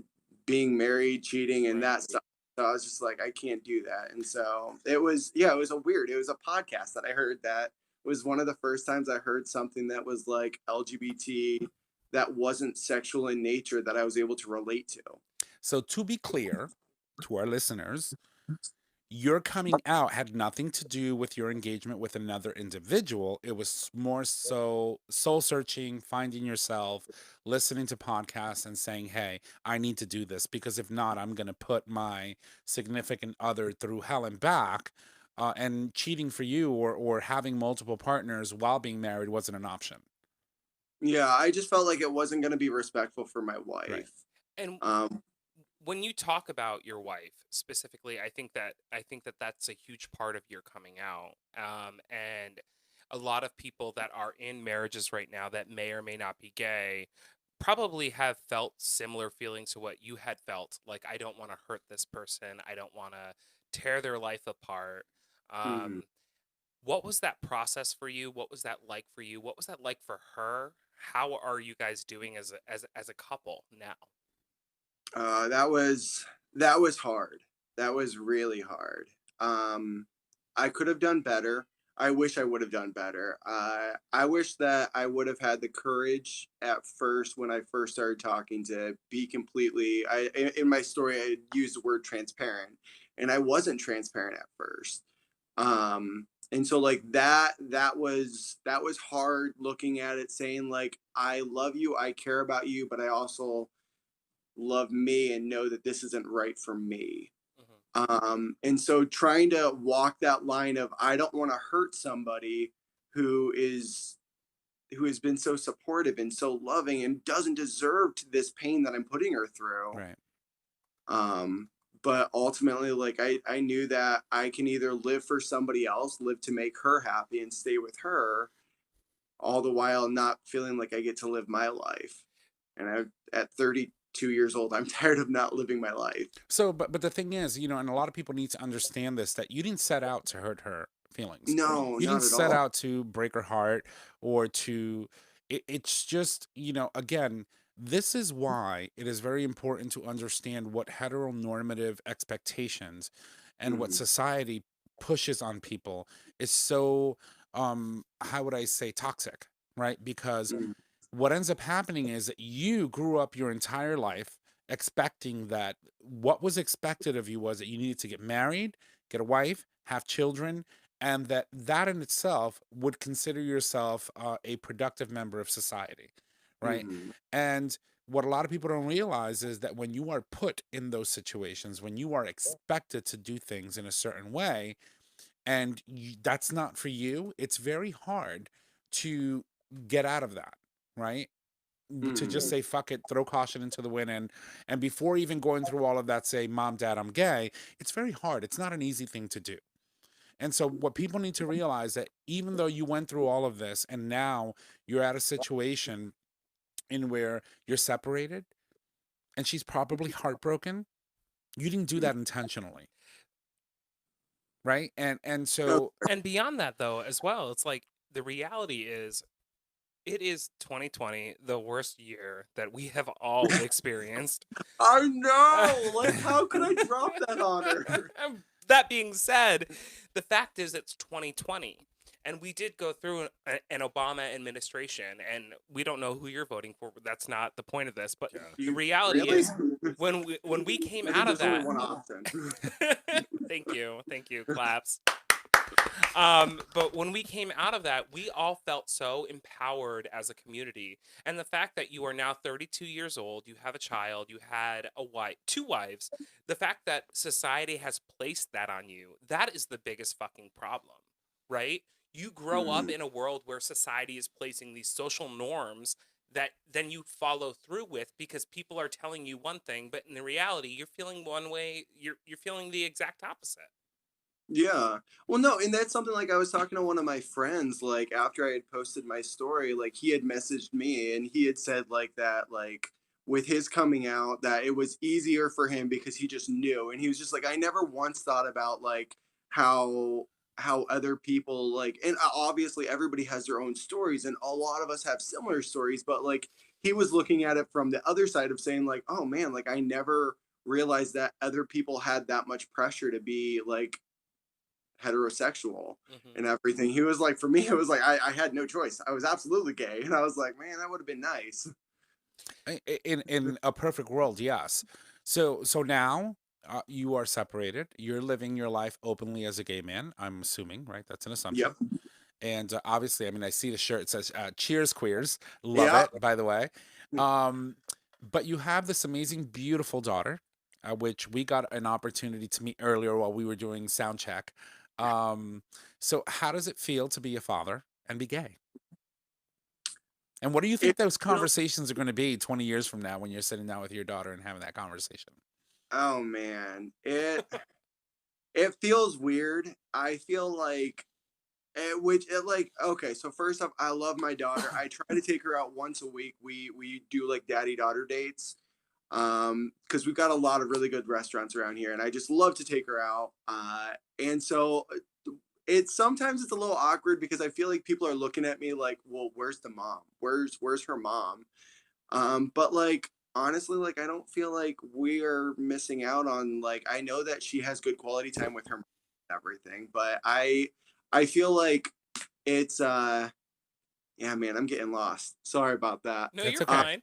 being married, cheating, and that stuff. So I was just like, I can't do that. And so it was it was a podcast that I heard that was one of the first times I heard something that was like LGBT that wasn't sexual in nature that I was able to relate to. So to be clear to our listeners, your coming out had nothing to do with your engagement with another individual. It was more so soul searching, finding yourself, listening to podcasts and saying, hey, I need to do this, because if not, I'm going to put my significant other through hell and back. And cheating for you or having multiple partners while being married wasn't an option. Yeah, I just felt like it wasn't going to be respectful for my wife. And Um, when you talk about your wife specifically, I think that that's a huge part of your coming out. And a lot of people that are in marriages right now that may or may not be gay probably have felt similar feelings to what you had felt. Like, I don't want to hurt this person. I don't want to tear their life apart. mhm. Um, what was that process for you? What was that like for you? What was that like for her? How are you guys doing as a couple now? That was hard. That was really hard. I could have done better. I wish I would have done better. I wish that I would have had the courage at first when I first started talking to be completely. In my story I used the word transparent, and I wasn't transparent at first. And so like that was hard looking at it, saying like I love you, I care about you, but I also love me and know that this isn't right for me. Hmm. And so trying to walk that line of I don't want to hurt somebody who is who has been so supportive and so loving and doesn't deserve this pain that I'm putting her through. Right. But ultimately, like I knew that I can either live for somebody else, live to make her happy and stay with her, all the while not feeling like I get to live my life. And at 32 years old, I'm tired of not living my life. So, but the thing is, and a lot of people need to understand this, that you didn't set out to hurt her feelings. No, You not didn't at set all. out to break her heart or to. It's just, again, this is why it is very important to understand what heteronormative expectations and what Mhm, society pushes on people is so, how would I say, toxic, right? Because mhm, what ends up happening is that you grew up your entire life expecting that what was expected of you was that you needed to get married, get a wife, have children, and that in itself would consider yourself a productive member of society, right? mhm, And what a lot of people don't realize is that when you are put in those situations, when you are expected to do things in a certain way, and that's not for you, it's very hard to get out of that, right? To just mhm. say fuck it, throw caution into the wind, and before even going through all of that, say, mom, dad, I'm gay. It's very hard. It's not an easy thing to do. And so what people need to realize that even though you went through all of this and now you're at a situation in where you're separated and she's probably heartbroken, you didn't do that intentionally, right? And No, so And beyond that, though, as well, it's like the reality is it is 2020, the worst year that we have all experienced. I know. Like, how could I drop that on her? That being said, the fact is it's 2020. And we did go through an Obama administration, and we don't know who you're voting for. But that's not the point of this. But the reality Really? is, when we came I out think of there's only that, one option. Thank you. Claps. But when we came out of that, we all felt so empowered as a community. And the fact that you are now 32 years old, you have a child, you had a wife, two wives, the fact that society has placed that on you, that is the biggest fucking problem, right? You grow up in a world where society is placing these social norms that then you follow through with because people are telling you one thing, but in the reality, you're feeling one way, you're feeling the exact opposite. Yeah. Well, no, and that's something like I was talking to one of my friends, like after I had posted my story, like he had messaged me and he had said like that, like with his coming out, that it was easier for him because he just knew. And he was just like, I never once thought about like how how other people like, and obviously everybody has their own stories and a lot of us have similar stories, but like he was looking at it from the other side of saying like, oh man, like I never realized that other people had that much pressure to be like heterosexual and everything. He was like, for me, it was like I had no choice. I was absolutely gay, and I was like, man, that would have been nice. In a perfect world, yes. So now you are separated. You're living your life openly as a gay man. I'm assuming, right? That's an assumption. Yep. And obviously, I mean, I see the shirt. It says "Cheers, queers." Love Yeah. it, by the way. But you have this amazing, beautiful daughter, which we got an opportunity to meet earlier while we were doing sound check. So how does it feel to be a father and be gay? And what do you think those conversations are going to be 20 years from now when you're sitting down with your daughter and having that conversation? Oh man, it feels weird. I feel like like okay. So first off, I love my daughter. I try to take her out once a week. We do like daddy daughter dates. Because we've got a lot of really good restaurants around here, and I just love to take her out. And so it's sometimes it's a little awkward because I feel like people are looking at me like, well, where's the mom? Where's her mom? But like honestly, like I don't feel like we're missing out on like I know that she has good quality time with her mom and everything, but I feel like it's yeah, man, I'm getting lost. Sorry about that. No, That's you're okay. fine.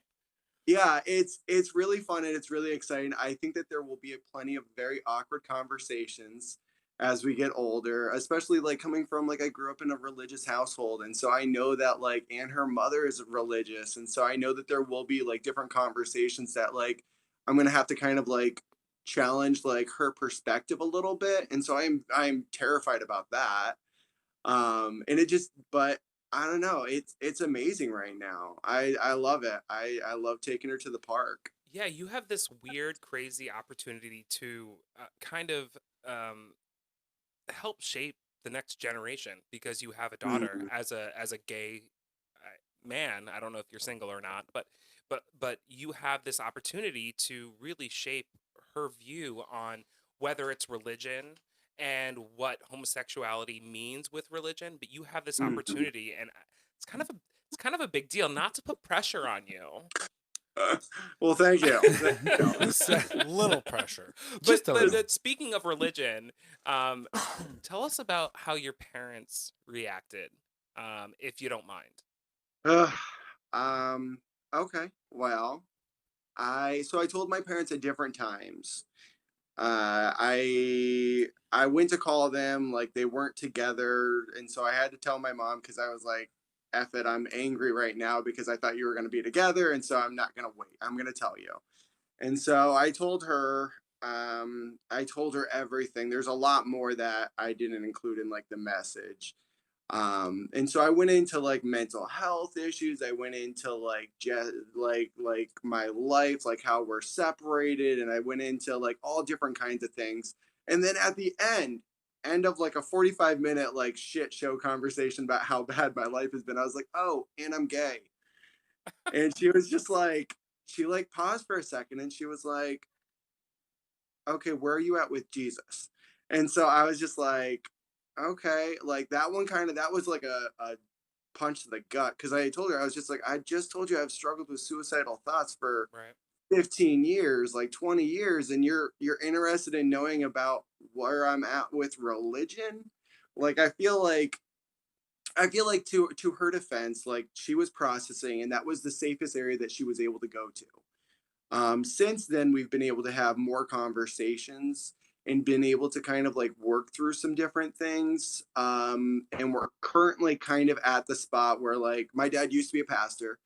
Yeah, it's really fun and it's really exciting. I think that there will be plenty of very awkward conversations as we get older, especially like coming from like I grew up in a religious household, and so I know that like and her mother is religious, and so I know that there will be like different conversations that like I'm gonna have to kind of like challenge like her perspective a little bit, and so I'm terrified about that. And it just but I don't know, it's amazing right now. I love it. I love taking her to the park. Yeah, you have this weird, crazy opportunity to kind of um, help shape the next generation because you have a daughter Mhm. as a gay man. I don't know if you're single or not, but you have this opportunity to really shape her view on whether it's religion and what homosexuality means with religion. But you have this Mhm. opportunity, and it's kind of a big deal. Not to put pressure on you, Well, thank you. Thank you. So- Little pressure. Just a little. but speaking of religion, um, tell us about how your parents reacted, if you don't mind. Ugh, um, okay. Well, I told my parents at different times. I went to call them like they weren't together, and so I had to tell my mom because I was like, "F it, I'm angry right now because I thought you were gonna be together, and so I'm not gonna wait. I'm gonna tell you." And so I told her everything. There's a lot more that I didn't include in like the message. And so I went into like mental health issues. I went into like just like my life, like how we're separated, and I went into like all different kinds of things. And then at the end of like a 45-minute like shit show conversation about how bad my life has been, I was like, "Oh, and I'm gay." And she was just like she like paused for a second and she was like, "Okay, where are you at with Jesus?" And so I was just like, "Okay." Like that one kind of that was like a punch to the gut because I told her I was just like, "I just told you I've struggled with suicidal thoughts for Right. 15 years, like 20 years, and you're interested in knowing about where I'm at with religion." Like I feel like to her defense, like she was processing and that was the safest area that she was able to go to. Since then, we've been able to have more conversations, and been able to kind of like work through some different things. And we're currently kind of at the spot where like my dad used to be a pastor,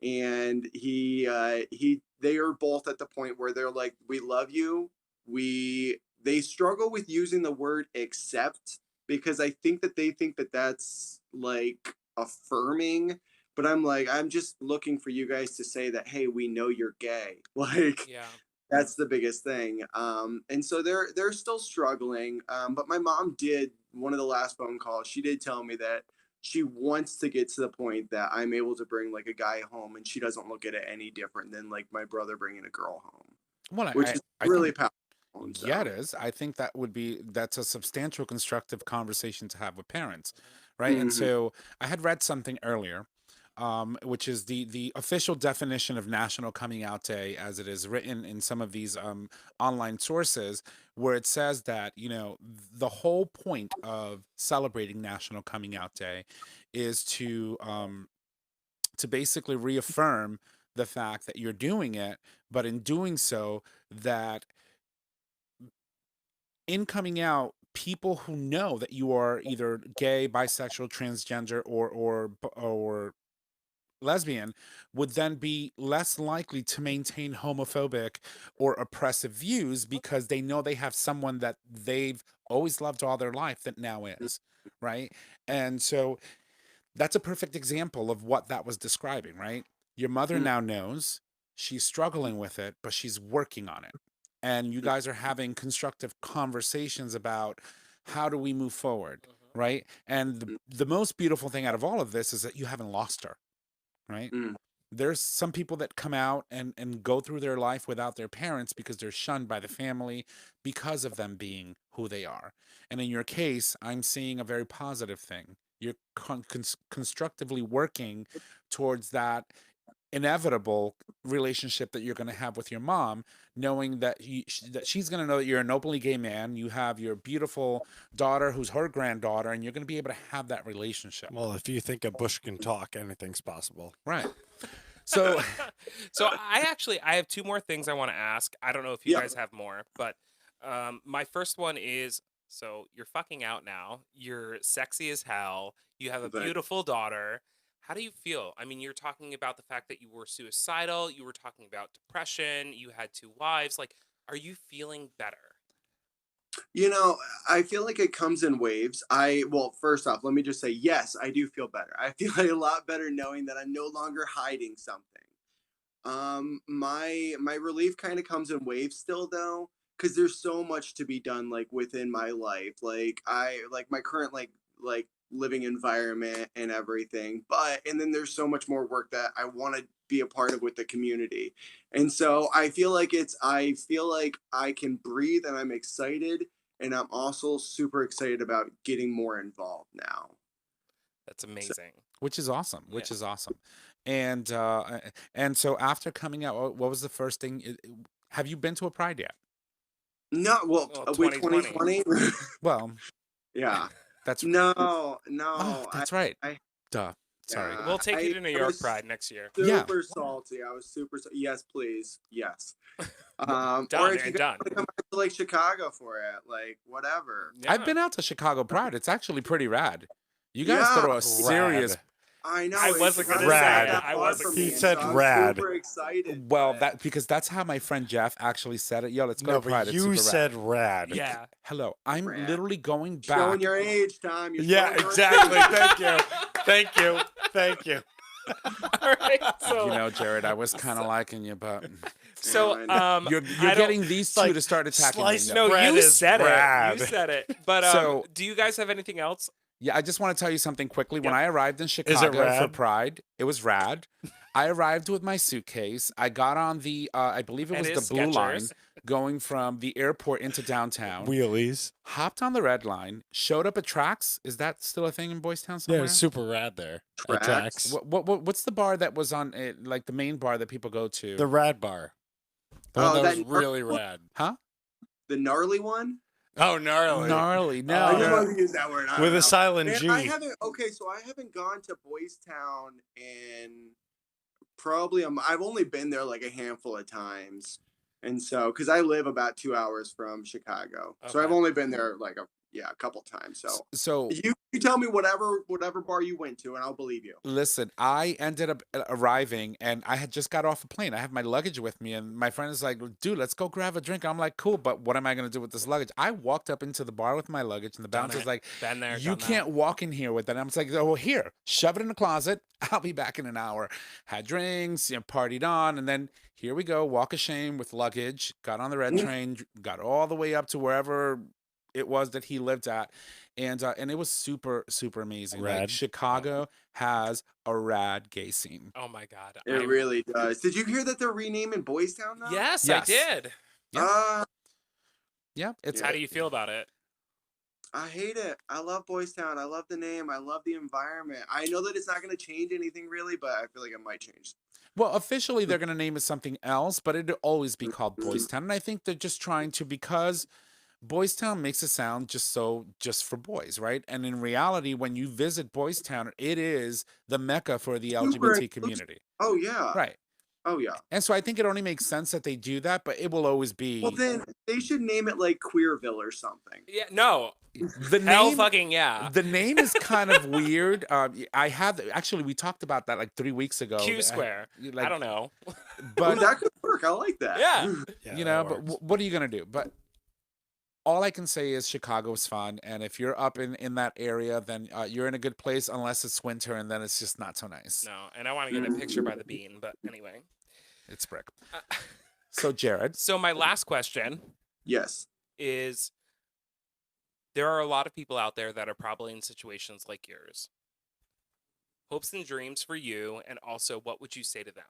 and they are both at the point where they're like, we love you. They struggle with using the word accept, because I think that they think that that's like affirming, but I'm like, I'm just looking for you guys to say that, hey, we know you're gay. Like, Yeah. that's the biggest thing. And so they're still struggling. But my mom did, one of the last phone calls, she did tell me that she wants to get to the point that I'm able to bring like a guy home, and she doesn't look at it any different than like my brother bringing a girl home, Well, which is I really think, powerful. And yeah, it so, is. I think that's a substantial constructive conversation to have with parents, right? And mhm. so I had read something earlier, which is the official definition of National Coming Out Day, as it is written in some of these online sources, where it says that, you know, the whole point of celebrating National Coming Out Day is to basically reaffirm the fact that you're doing it, but in doing so, that in coming out, people who know that you are either gay, bisexual, transgender, or lesbian would then be less likely to maintain homophobic or oppressive views, because they know they have someone that they've always loved all their life that now is, right? And so that's a perfect example of what that was describing, right? Your mother now knows, she's struggling with it, but she's working on it. And you guys are having constructive conversations about how do we move forward, right? And the most beautiful thing out of all of this is that you haven't lost her, right? Mm. There's some people that come out and go through their life without their parents because they're shunned by the family because of them being who they are. And in your case, I'm seeing a very positive thing. You're constructively working towards that inevitable relationship that you're going to have with your mom, knowing that that she's going to know that you're an openly gay man. You have your beautiful daughter who's her granddaughter, and you're going to be able to have that relationship. Well, if you think a bush can talk, anything's possible. Right. So So I have two more things I want to ask. I don't know if you Yeah. guys have more, but my first one is, so you're fucking out now. You're sexy as hell. You have a Thanks. beautiful daughter. How do you feel? I mean, you're talking about the fact that you were suicidal. You were talking about depression. You had two wives. Like, are you feeling better? You know, I feel like it comes in waves. Well, first off, let me just say, yes, I do feel better. I feel like a lot better knowing that I'm no longer hiding something. My relief kind of comes in waves still though, because there's so much to be done like within my life. Like I like my current like living environment and everything. And then there's so much more work that I want to be a part of with the community. And so I feel like I can breathe, and I'm excited, and I'm also super excited about getting more involved now. That's amazing. which is awesome, Yeah. and so after coming out, what was the first thing? Have you been to a pride yet? No, well, Well, with 2020. 2020. Well, Yeah. that's No, oh, I, right. I- Duh. Sorry. Yeah. We'll take you I to New York was Pride next year. Yeah. super salty. I was super. Yes, please. Yes. Done or if you and guys done. want to come back to like Chicago for it, like whatever. I've been out to Chicago Pride. It's actually pretty rad. You guys Yeah. throw a serious. I know. I it's wasn't not gonna say that that. I far wasn't from He me, and said so I'm rad. super excited. Well, but- because that's how my friend Jeff actually said it. Yo, let's go No, to Pride. but It's super you rad. said rad. Yeah. Hello, I'm Rad. literally going showing back. your age, Tom. You're Yeah, showing your exactly. age. Thank you. Thank you. Thank you. All right. So, You know, Jared, I was kind of liking you, but so you're I don't- getting these two like to start attacking me. slice No. No, bread you is said it. rad. You said it. But So- do you guys have anything else? Yeah, I just want to tell you something quickly. When Yep. I arrived in it Chicago for rad? Pride, it was rad. I arrived with my suitcase. I got on the, I believe it And was his the blue line, Skechers. going from the airport into downtown. Wheelies. Hopped on the red line, showed up at Trax. Is that still a thing in Boys Town Yeah, somewhere? it was super rad there. At Tracks. Trax. What's the bar that was on like the main bar that people go to? The rad bar. The Oh, one that that was really rad. Huh? The gnarly one. Oh, gnarly. Gnarly. No. I just yeah. wanted to use that word. I With don't a know. silent Man, G. I haven't gone to Boys Town in probably I've only been there like a handful of times, And so, because I live about 2 hours from Chicago, so I've Okay. only been there like a couple times. S- So So you tell me whatever bar you went to, and I'll believe you. listen, I ended up arriving and I had just got off a plane. I have my luggage with me, and my friend is like, dude, let's go grab a drink. I'm like, cool, but what am I going to do with this luggage? I walked up into the bar with my luggage, and the Done bouncer's it. like, Been there, you done that. can't walk in here with it. I'm like, oh, here, shove it in the closet. I'll be back in an hour. Had drinks, partied on, and then here we go, walk of shame with luggage. Got on the red train, got all the way up to wherever it was that he lived at, and it was super super amazing. Like Rad. Chicago has a rad gay scene. Oh my God. It really does. Did you hear that they're renaming Boys Town now? Yes, Yes. I did. Yeah. Uh, Yeah, it's How do you feel about it? I hate it. I love Boys Town. I love the name. I love the environment. I know that it's not going to change anything really, but I feel like it might change. well, officially they're going to name it something else, but it'll always be called Boys Town. And I think they're just trying to, because Boys Town makes it sound just for boys, right? And in reality, when you visit Boys Town, it is the mecca for the Super LGBT inclusive. community. Oh yeah. Right. Oh yeah. And so I think it only makes sense that they do that, but it will always be Well, then they should name it like Queerville or something. Yeah, no. the Hell name. fucking yeah. The name is kind of weird. I have actually we talked about that like 3 weeks ago. Q Square. Like, I don't know. but Ooh, that could work. I like that. Yeah. Yeah, you that know, but works. what are you gonna do? But all I can say is Chicago's fun, and if you're up in that area, then you're in a good place. Unless it's winter, and then it's just not so nice. No, and I want to get a picture by the bean, but anyway. It's brick. Uh, So Jared, so my last question Yes. is, there are a lot of people out there that are probably in situations like yours. Hopes and dreams for you, and also what would you say to them?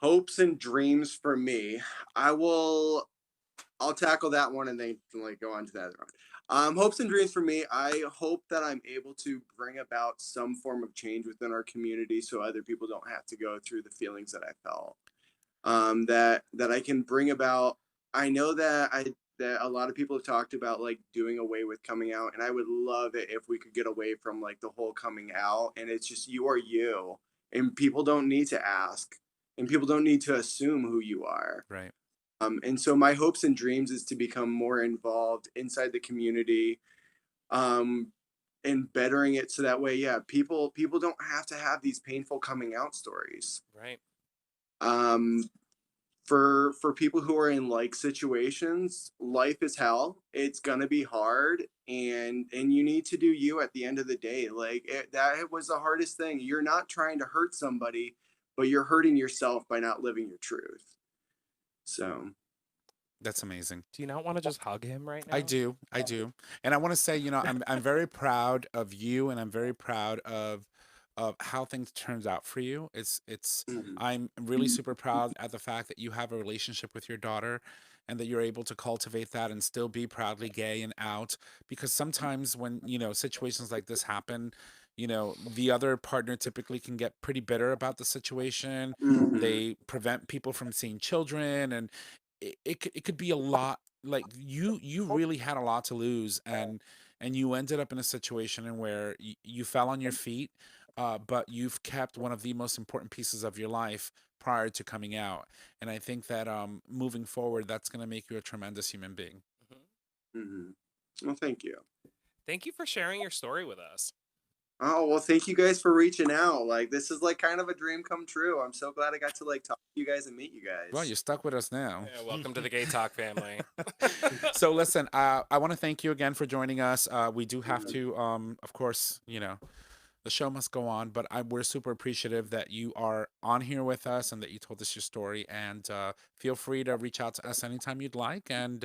Hopes and dreams for me. I'll tackle that one and then like go on to the other one. Hopes and dreams for me. I hope that I'm able to bring about some form of change within our community so other people don't have to go through the feelings that I felt. That I can bring about. I know that a lot of people have talked about like doing away with coming out, and I would love it if we could get away from like the whole coming out, and it's just you are you, and people don't need to ask, and people don't need to assume who you are. right? And so my hopes and dreams is to become more involved inside the community, and bettering it so that way, yeah, people don't have to have these painful coming out stories. Right? For people who are in like situations, life is hell. It's gonna be hard, and you need to do you at the end of the day. Like that was the hardest thing. You're not trying to hurt somebody, but you're hurting yourself by not living your truth. So That's amazing. Do you not want to just hug him right now? I do, and I want to say, I'm very proud of you, and I'm very proud of how things turns out for you. It's mhm. I'm really super proud at the fact that you have a relationship with your daughter, and that you're able to cultivate that and still be proudly gay and out. Because sometimes when situations like this happen, the other partner typically can get pretty bitter about the situation. Mhm. They prevent people from seeing children, and it could be a lot. Like you really had a lot to lose, and you ended up in a situation in where you fell on your feet, but you've kept one of the most important pieces of your life prior to coming out. And I think that moving forward, that's going to make you a tremendous human being. Mhm. Mhm. Well, thank you. Thank you for sharing your story with us. Oh, well, thank you guys for reaching out. Like, this is like kind of a dream come true. I'm so glad I got to like talk to you guys and meet you guys. Well, you're stuck with us now. Yeah, welcome to the Gay Talk family. So listen, I want to thank you again for joining us. We do have to, of course, the show must go on, but we're super appreciative that you are on here with us and that you told us your story. And feel free to reach out to us anytime you'd like, and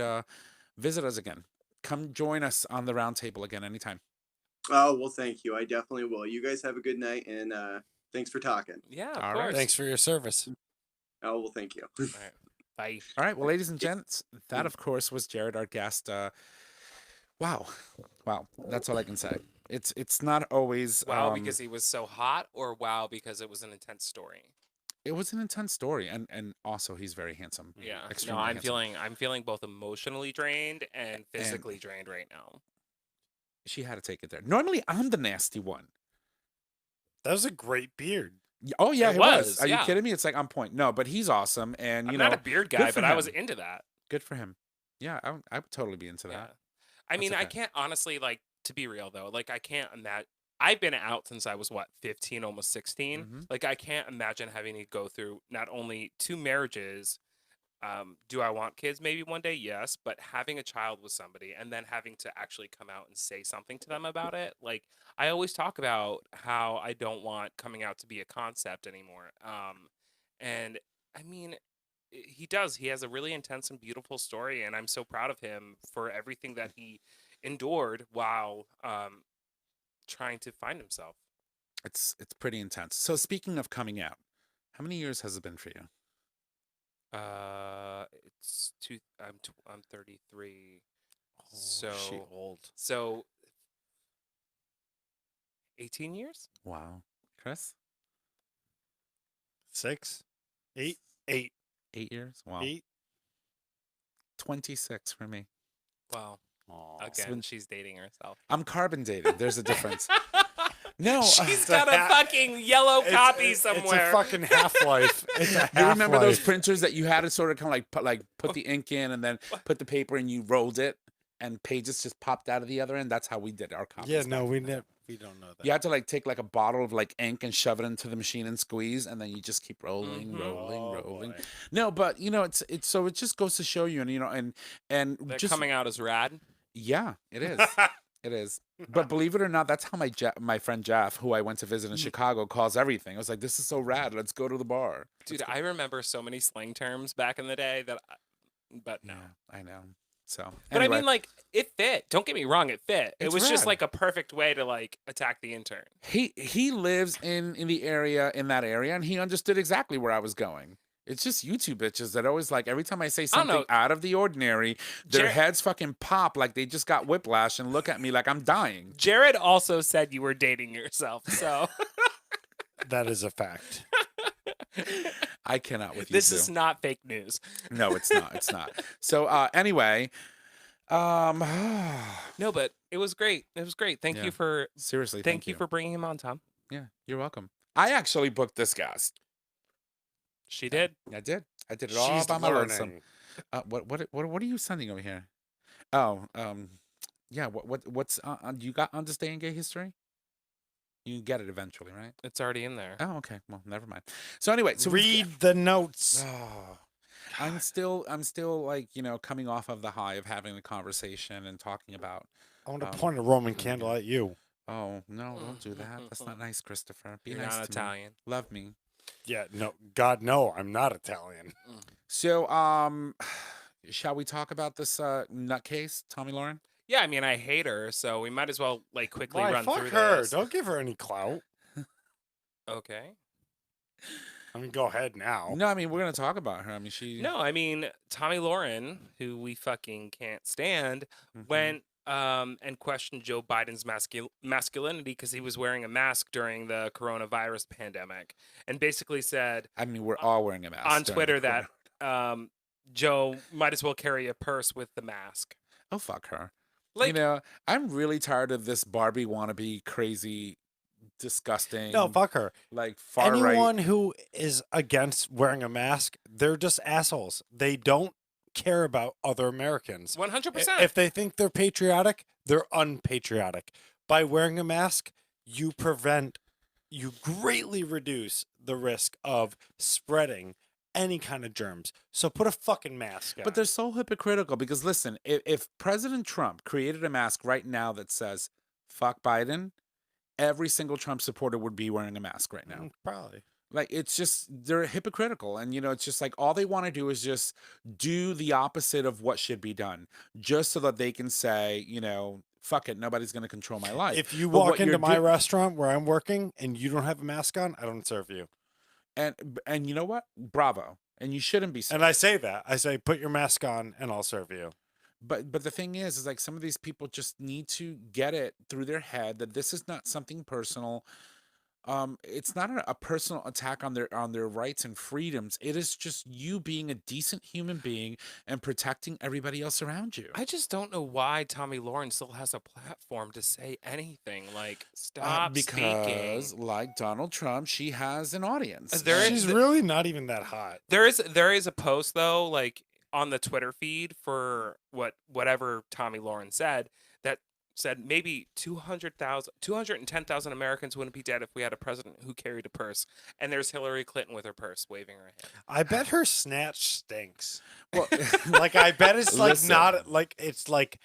visit us again. Come join us on the round table again anytime. Oh, well, thank you. I definitely will. You guys have a good night, and thanks for talking. Yeah, of All right. course. Thanks for your service. Oh, well, thank you. All right. Bye. All right. Well, ladies and gents, that of course was Jared, our guest. Wow. That's all I can say. It's not always Wow, because he was so hot, or wow, because it was an intense story? it was an intense story, and also he's very handsome. Yeah. No, Extremely I'm handsome. feeling both emotionally drained and physically drained right now. She had to take it there. Normally, I'm the nasty one. That was a great beard. Oh yeah, It it was. was, Are you yeah. kidding me? It's like on point. No, but he's awesome, and I'm you not know, a beard good guy, for but I was him. into that. Good for him. Yeah, I would totally be into Yeah. that. I That's mean, I okay. can't honestly, like, to be real though, like I can't imagine. I've been out since I was what, 15, almost 16. Mhm. Like I can't imagine having to go through not only 2 marriages. Do I want kids? Maybe one day, yes. But having a child with somebody and then having to actually come out and say something to them about it, like I always talk about how I don't want coming out to be a concept anymore. And I mean, he does. He has a really intense and beautiful story, and I'm so proud of him for everything that he endured while trying to find himself. It's pretty intense. So speaking of coming out, how many years has it been for you? It's two. I'm 33. She So old. so 18 years. Wow, Chris, 6, 8, 8, 8 years. Wow, 8. 26 for me. Wow. Aw. Again, been- she's dating herself. I'm carbon dated. There's a difference. No, She's It's a got a ha- fucking yellow copy It's somewhere. a fucking Half-Life. It's a you remember those Half-Life. printers that you had to sort of kind of like put the ink in and then put the paper and you rolled it and pages just popped out of the other end? That's how we did our copies. Yeah, back no, then. we don't know that. You had to like take like a bottle of like ink and shove it into the machine and squeeze, and then you just keep rolling, Mhm. rolling. Boy. No, but you know, it's so it just goes to show you, and you know, and They're just coming out as rad. yeah, it is. It is. But believe it or not, that's how my friend Jeff, who I went to visit in Chicago, calls everything. I was like, this is so rad. Let's go to the bar. Dude, I remember so many slang terms back in the day but no. Yeah, I know. So, But anyway, I mean, like, it fit. Don't get me wrong, it fit. It It's was just rad. like a perfect way to like attack the intern. he lives in the area, in that area, and he understood exactly where I was going. It's just YouTube bitches that always like every time I say I don't something know. out of the ordinary, their Jared- heads fucking pop like they just got whiplash and look at me like I'm dying. Jared also said you were dating yourself, so That is a fact. I cannot with you. this two. is not fake news. No, it's not. It's not. So anyway, No, but it was great. It was great. Thank Yeah. you for seriously, thank you for bringing him on, Tom. yeah, you're welcome. I actually booked this guest. She did. I did. I did it all She's by my lonesome. learning. What are you sending over here? Oh, yeah. What's you got on this day in gay history? You can get it eventually, right? It's already in there. Oh, okay. Well, never mind. So anyway, so we've Read the notes. Oh, I'm still like, you know, coming off of the high of having the conversation and talking about. I want to um, point a Roman candle at you. Oh no, don't do that. That's not nice, Christopher. Be You're nice not to me. Italian. Love me. Yeah, no, God, no, I'm not Italian. So, shall we talk about this nutcase, Tommy Lauren? Yeah, I mean, I hate her, so we might as well like quickly Why, run fuck through her. this. Don't give her any clout. Okay. I mean, go ahead now. No, I mean we're gonna talk about her. I mean she. No, I mean Tommy Lauren, who we fucking can't stand, Mhm. went and questioned Joe Biden's masculinity because he was wearing a mask during the coronavirus pandemic, and basically said I mean we're all wearing a mask on during the Twitter corona- that Joe might as well carry a purse with the mask. Oh fuck her. Like, you know, I'm really tired of this Barbie wannabe, crazy, disgusting. No, fuck her. like far Anyone right. who is against wearing a mask, they're just assholes. They don't care about other Americans. 100%. If they think they're patriotic, they're unpatriotic. By wearing a mask, you greatly reduce the risk of spreading any kind of germs. So put a fucking mask on. But they're so hypocritical because listen, if President Trump created a mask right now that says "fuck Biden," every single Trump supporter would be wearing a mask right now. Probably. Like it's just they're hypocritical, and you know it's just like all they want to do is just do the opposite of what should be done, just so that they can say, you know, fuck it, nobody's gonna control my life. If you But walk what you're into my do- restaurant where I'm working and you don't have a mask on, I don't serve you. and you know what? Bravo. And you shouldn't be. And I say that. I say, put your mask on and I'll serve you. But the thing is like some of these people just need to get it through their head that this is not something personal. it's not a personal attack on their rights and freedoms. It is just you being a decent human being and protecting everybody else around you. I just don't know why Tommy Lauren still has a platform to say anything. Like, stop because, speaking. like Donald Trump, she has an audience. There is- She's really not even that hot. There is a post though, like on the Twitter feed for whatever Tommy Lauren said that said maybe 210,000 Americans wouldn't be dead if we had a president who carried a purse. And there's Hillary Clinton with her purse waving her hand. I bet her snatch stinks. Well, Like I bet it's like Listen. not like it's like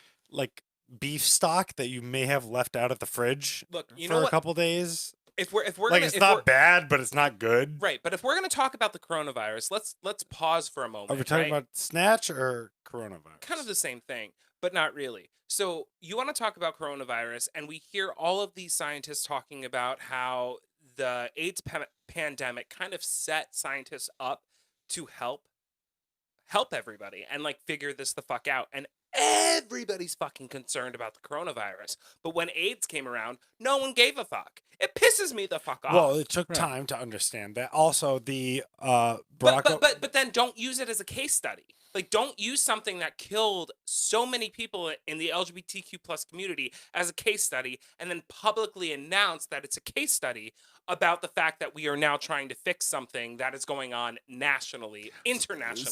beef stock that you may have left out at the fridge Look, you for know a what? couple days. If we're Like gonna, it's if not we're- bad, but it's not good. right, but if we're gonna talk about the coronavirus, let's pause for a moment. Are we talking right? about snatch or coronavirus? Kind of the same thing, but not really. So you want to talk about coronavirus, and we hear all of these scientists talking about how the AIDS pandemic kind of set scientists up to help everybody and like figure this the fuck out. And everybody's fucking concerned about the coronavirus. But when AIDS came around, no one gave a fuck. It pisses me the fuck off. Well, it took Right. time to understand that. Also, the Barack. But then don't use it as a case study. Like, don't use something that killed so many people in the LGBTQ plus community as a case study, and then publicly announce that it's a case study about the fact that we are now trying to fix something that is going on nationally, internationally.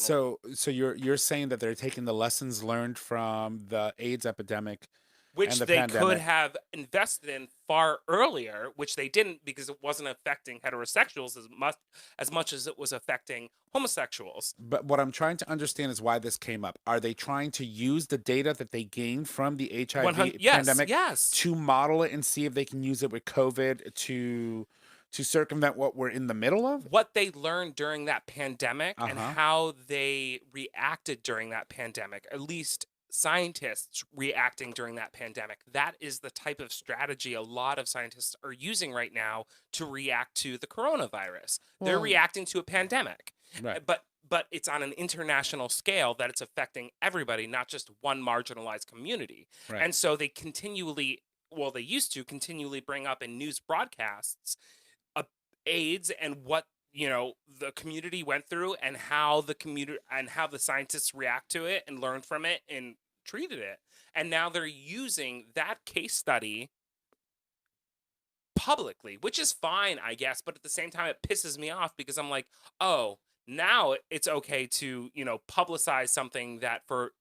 so you're saying that they're taking the lessons learned from the AIDS epidemic, which and the they pandemic. could have invested in far earlier, which they didn't because it wasn't affecting heterosexuals as much as it was affecting homosexuals. But what I'm trying to understand is why this came up. Are they trying to use the data that they gained from the HIV 100 yes, pandemic yes. to model it and see if they can use it with COVID to circumvent what we're in the middle of? What they learned during that pandemic and Uh-huh. how they reacted during that pandemic, at least scientists reacting during that pandemic. That is the type of strategy a lot of scientists are using right now to react to the coronavirus. They're Well- reacting to a pandemic. Right. But it's on an international scale that it's affecting everybody, not just one marginalized community. Right. And so they they used to continually bring up in news broadcasts AIDS and what the community went through and how the scientists react to it and learned from it and treated it. And now they're using that case study publicly, which is fine, I guess, but at the same time it pisses me off because I'm like, oh, now it's okay to publicize something that for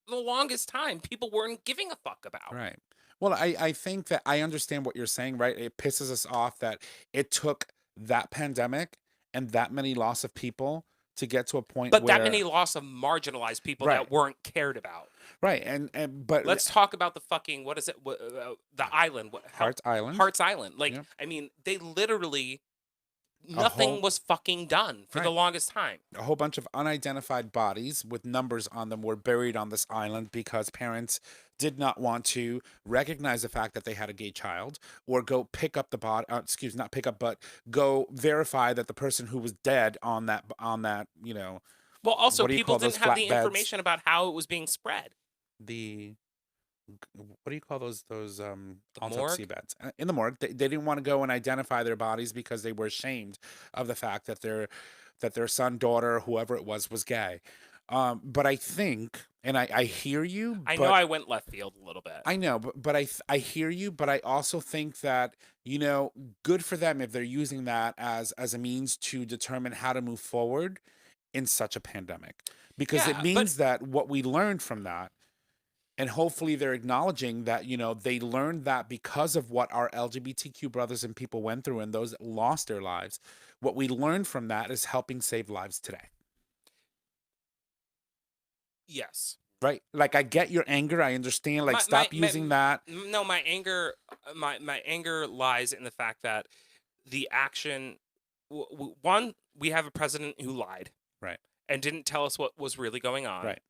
the longest time people weren't giving a fuck about. Right. Well, I think that I understand what you're saying, right? It pisses us off that it took that pandemic and that many loss of people to get to a point But where that many loss of marginalized people Right. that weren't cared about. right and but Let's talk about the fucking the island. Hart's Island. Hart's Island. Like, Yep. I mean, they literally nothing whole- was fucking done for the Right. longest time. A whole bunch of unidentified bodies with numbers on them were buried on this island because parents did not want to recognize the fact that they had a gay child or go pick up the body, not pick up, but go verify that the person who was dead on that, Well, also What do you people call didn't those have the flatbeds? information about how it was being spread. what do you call those autopsy morgue? beds in the morgue? They didn't want to go and identify their bodies because they were ashamed of the fact that their son, daughter, whoever it was gay. But I think, and I hear you. I but know I went left field a little bit. I know, but I hear you, but I also think that good for them if they're using that as a means to determine how to move forward in such a pandemic, because Yeah, it but- means that what we learned from that, and hopefully they're acknowledging that they learned that because of what our LGBTQ brothers and people went through and those that lost their lives. What we learned from that is helping save lives today. Yes. Right? Like, I get your anger. I understand. Like, stop using that. No, my anger lies in the fact that the action one, we have a president who lied. Right. And didn't tell us what was really going on. Right.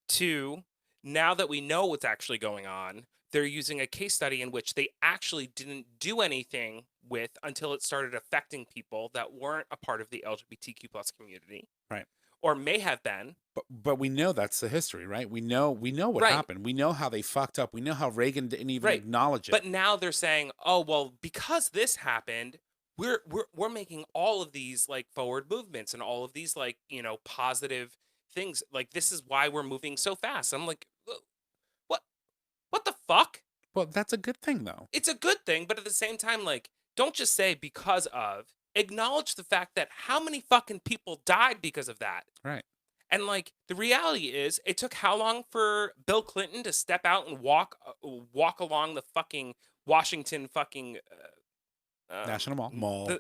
Two, now that we know what's actually going on, they're using a case study in which they actually didn't do anything with until it started affecting people that weren't a part of the LGBTQ plus community. Right. Or may have been. But we know that's the history, right? We know what Right. happened. We know how they fucked up. We know how Reagan didn't even Right. acknowledge it. But now they're saying, oh, well, because this happened, we're making all of these like forward movements and all of these like, positive things. Like this is why we're moving so fast. I'm like, what what the fuck? Well, that's a good thing, though. It's a good thing, but at the same time, like, don't just say because of. Acknowledge the fact that how many fucking people died because of that. Right. And like the reality is, it took how long for Bill Clinton to step out and walk along the fucking Washington fucking National Mall.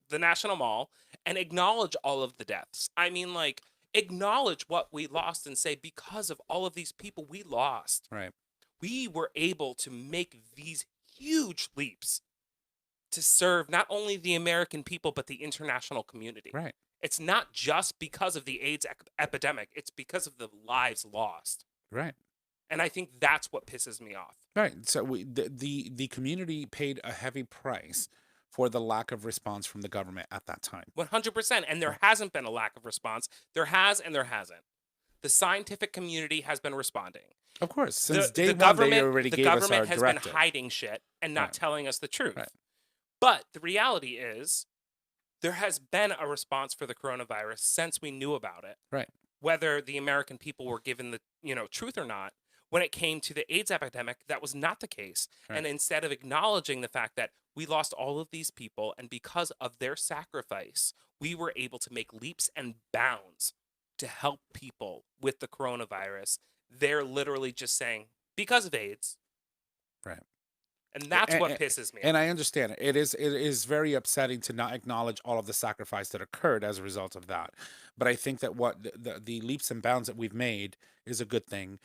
the National Mall and acknowledge all of the deaths. I mean, like, acknowledge what we lost and say because of all of these people we lost, Right. we were able to make these huge leaps to serve not only the American people but the international community. Right. It's not just because of the AIDS epidemic, it's because of the lives lost. Right. And I think that's what pisses me off. Right. So the community paid a heavy price for the lack of response from the government at that time. 100%. And there hasn't been a lack of response. There has and there hasn't. The scientific community has been responding. Of course, since The day one, government, they already the gave us our government has directive. been hiding shit and not Right. telling us the truth. Right. But the reality is, there has been a response for the coronavirus since we knew about it. Right. Whether the American people were given the truth or not, when it came to the AIDS epidemic, that was not the case. Right. And instead of acknowledging the fact that we lost all of these people, and because of their sacrifice, we were able to make leaps and bounds to help people with the coronavirus, they're literally just saying, because of AIDS. Right. And that's what pisses me off. And I understand it. It is very upsetting to not acknowledge all of the sacrifice that occurred as a result of that. But I think that what the leaps and bounds that we've made is a good thing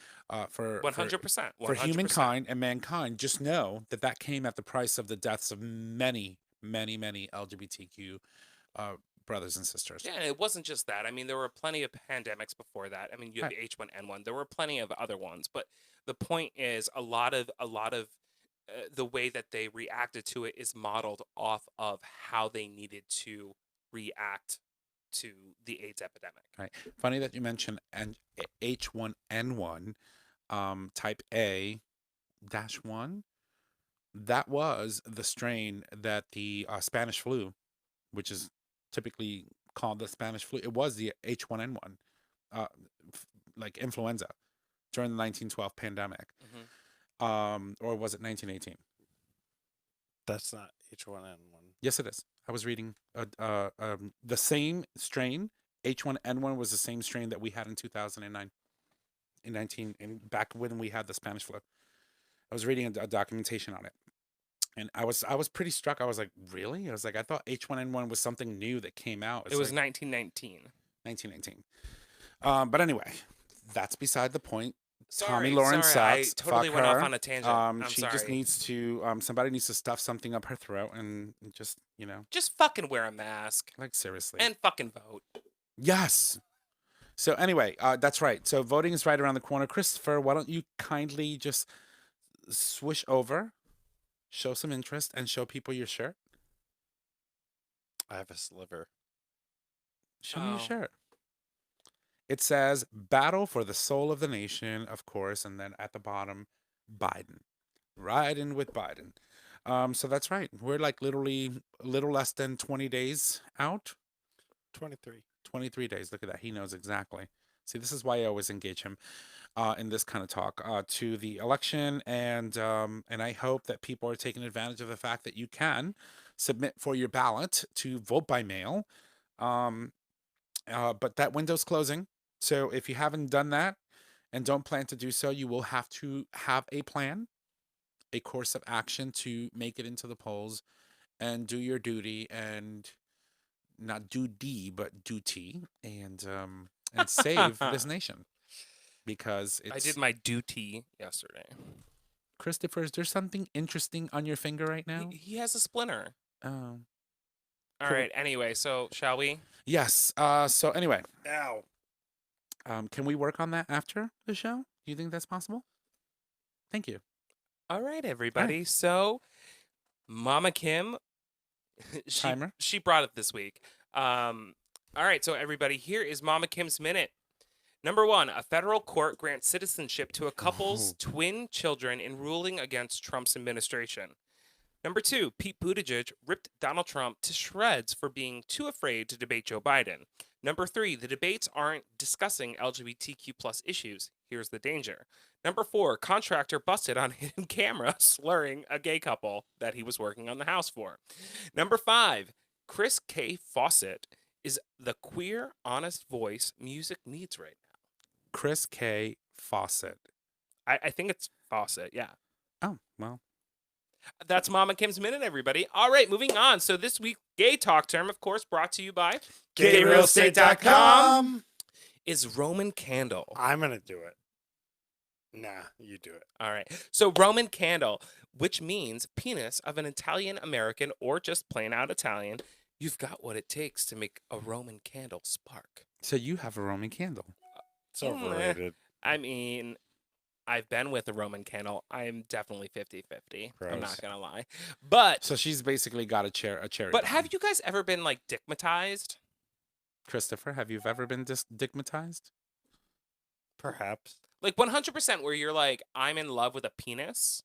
for 100%. for humankind and mankind. Just know that that came at the price of the deaths of many, many, many LGBTQ brothers and sisters. Yeah, and it wasn't just that. I mean, there were plenty of pandemics before that. I mean, you have the H1N1. There were plenty of other ones, but the point is, a lot of the way that they reacted to it is modeled off of how they needed to react to the AIDS epidemic. Right. Funny that you mentioned H1N1 type A -1. That was the strain that the Spanish flu, which is typically called the Spanish flu, it was the H1N1, like influenza during the 1912 pandemic. Or was it 1918? That's not H1N1. Yes, it is. I was reading the same strain. H1N1 was the same strain that we had in 2009, back when we had the Spanish flu. I was reading a documentation on it, and I was pretty struck. I was like, really? I was like, I thought H1N1 was something new that came out. It was 1919. 1919. But anyway, that's beside the point. Sorry, Tommy Lauren sorry, sucks. I totally Fuck went her. off on a tangent. I'm She sorry. just needs to. Somebody needs to stuff something up her throat and just, Just fucking wear a mask like seriously. and fucking vote. Yes. So anyway, that's right. So voting is right around the corner. Christopher, why don't you kindly just swish over, show some interest, and show people your shirt? I have a sliver. Show me your Oh. shirt. It says "Battle for the Soul of the Nation," of course, and then at the bottom, Biden. Riding with Biden. So that's right. We're like literally a little less than 20 days out. 23. 23 days. Look at that. He knows exactly. See, this is why I always engage him in this kind of talk to the election, and I hope that people are taking advantage of the fact that you can submit for your ballot to vote by mail. But that window's closing, so if you haven't done that and don't plan to do so, you will have to have a plan, a course of action to make it into the polls and do your duty, and not duty, but duty, and save this nation, because I it's did my duty yesterday. Christopher, is there something interesting on your finger right now? He has a splinter. Oh, All Cool. right. Anyway, so shall we? yes. So anyway, Ow. can we work on that after the show? Do you think that's possible? Thank you. All right, everybody. So, Mama Kim, Timer. she brought it this week. All right, so everybody, here is Mama Kim's minute. Number 1, a federal court grants citizenship to a couple's Oh. twin children in ruling against Trump's administration. Number 2, Pete Buttigieg ripped Donald Trump to shreds for being too afraid to debate Joe Biden. Number 3, the debates aren't discussing LGBTQ plus issues. Here's the danger. Number 4, contractor busted on hidden camera slurring a gay couple that he was working on the house for. Number 5, Chris K. Fawcett is the queer, honest voice music needs right now. Chris K. Fawcett. I think it's Fawcett, yeah. Oh, well. That's Mama Kim's Minute, everybody. All right, moving on. So this week, Gay Talk Term, of course, brought to you by GayRealEstate.com. is Roman Candle. I'm gonna do it. Nah, you do it. All right. So Roman Candle, which means penis of an Italian American or just plain out Italian. You've got what it takes to make a Roman candle spark. So you have a Roman candle. It's overrated. I mean, I've been with a Roman candle. I'm definitely 50-50. I'm Gross. not going to lie. But So she's basically got a cherry. but have you guys ever been like dickmatized? Christopher, have you ever been digmatized? Perhaps. Like 100% where you're like, I'm in love with a penis?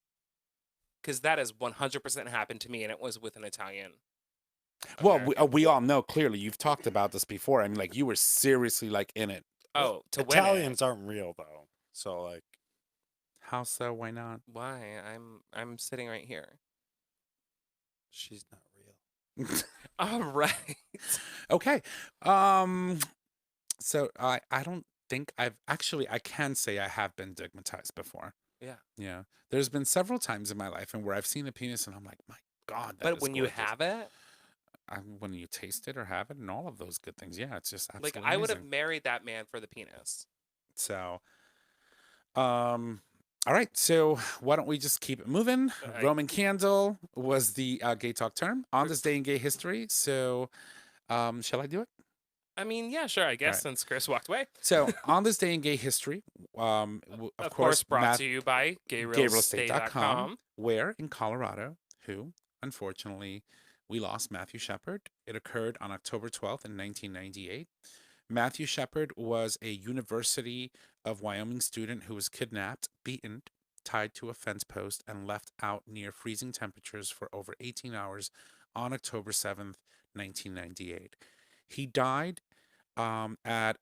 Because that has 100% happened to me, and it was with an Italian. Well, American. we all know clearly. You've talked about this before. I mean, like, you were seriously, like, in it. Oh, to win it. Italians aren't real though. So like, How so? Why not? Why? I'm sitting right here. she's not real. All right. Okay. So I don't think I can say I have been digmatized before. Yeah. Yeah. There's been several times in my life and where I've seen a penis and I'm like, my God. But when you have it, when you taste it or have it and all of those good things, yeah, it's just absolutely like I would have amazing. married that man for the penis. So, all right. So why don't we just keep it moving? Alright. Roman candle was the gay talk term on this day in gay history. So, shall I do it? I mean, yeah, sure, I guess, Right. since Chris walked away. So on this day in gay history, of course, brought to you by GayRealEstate.com. where in Colorado, who unfortunately we lost Matthew Shepard. It occurred on October 12th in 1998. Matthew Shepard was a University of Wyoming student who was kidnapped, beaten, tied to a fence post, and left out near freezing temperatures for over 18 hours on October 7th, 1998. He died at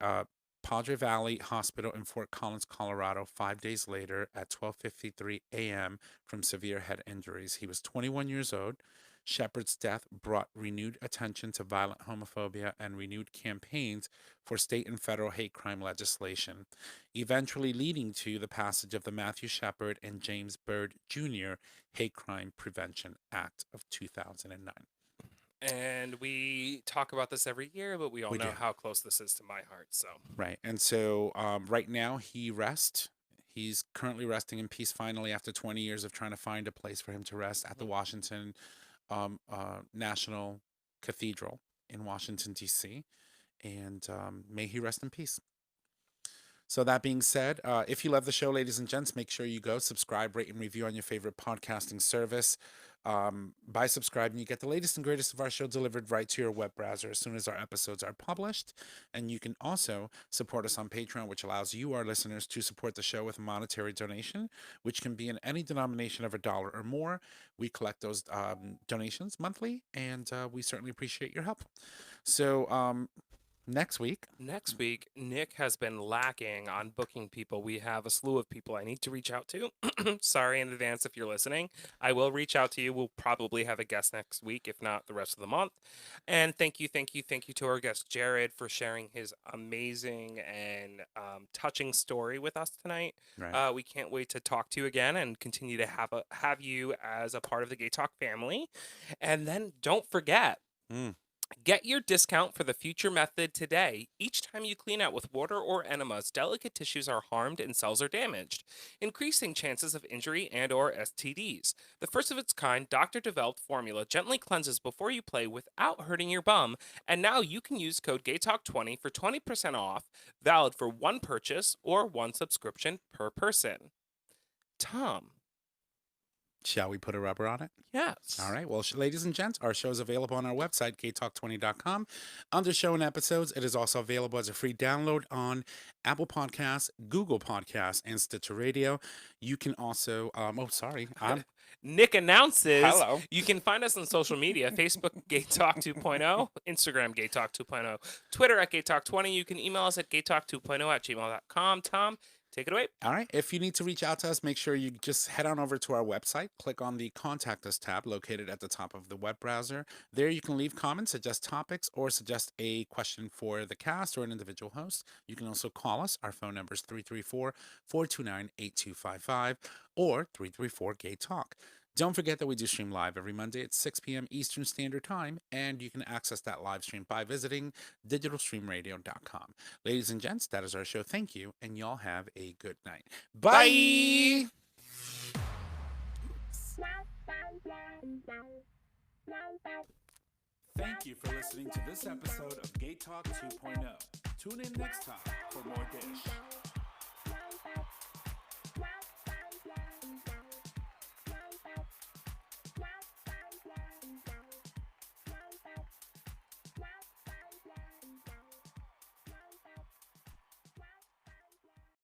Padre Valley Hospital in Fort Collins, Colorado, 5 days later at 12:53 a.m. from severe head injuries. He was 21 years old. Shepard's death brought renewed attention to violent homophobia and renewed campaigns for state and federal hate crime legislation, eventually leading to the passage of the Matthew Shepard and James Byrd Jr. Hate Crime Prevention Act of 2009. And we talk about this every year, but we all We know do. how close this is to my heart. So Right. And so right now he rests. He's currently resting in peace finally after 20 years of trying to find a place for him to rest at the Washington National Cathedral in Washington, D.C. And may he rest in peace. So that being said, if you love the show, ladies and gents, make sure you go subscribe, rate, and review on your favorite podcasting service. By subscribing, you get the latest and greatest of our show delivered right to your web browser as soon as our episodes are published. And you can also support us on Patreon, which allows you, our listeners, to support the show with a monetary donation, which can be in any denomination of $1 or more. We collect those donations monthly, and we certainly appreciate your help. So next week, Nick has been lacking on booking people. We have a slew of people I need to reach out to. Sorry in advance if you're listening. I will reach out to you. We'll probably have a guest next week, if not the rest of the month. And thank you to our guest Jared for sharing his amazing and touching story with us tonight. right? We can't wait to talk to you again and continue to have you as a part of the Gay Talk family. And then don't forget. Get your discount for the Future Method today. Each time you clean out with water or enemas, delicate tissues are harmed and cells are damaged, increasing chances of injury and or STDs. The first of its kind, doctor-developed formula gently cleanses before you play without hurting your bum, and now you can use code GayTalk20 for 20% off, valid for one purchase or one subscription per person. Tom. Shall we put a rubber on it? Yes. All right. Well, ladies and gents, our show is available on our website, gaytalk20.com. Under show and episodes, it is also available as a free download on Apple Podcasts, Google Podcasts, and Stitcher Radio. You can also, Nick announces. Hello. You can find us on social media: Facebook Gay Talk 2.0, Instagram Gay Talk 2.0, Twitter at Gay Talk 20. You can email us at gaytalk2.0@gmail.com. Tom, take it away. All right. If you need to reach out to us, make sure you just head on over to our website. Click on the Contact Us tab located at the top of the web browser. There you can leave comments, suggest topics, or suggest a question for the cast or an individual host. You can also call us. Our phone number is 334-429-8255 or 334-GAY-TALK. Don't forget that we do stream live every Monday at 6 p.m. Eastern Standard Time, and you can access that live stream by visiting digitalstreamradio.com. Ladies and gents, that is our show. Thank you, and y'all have a good night. Bye! Thank you for listening to this episode of Gay Talk 2.0. Tune in next time for more dish.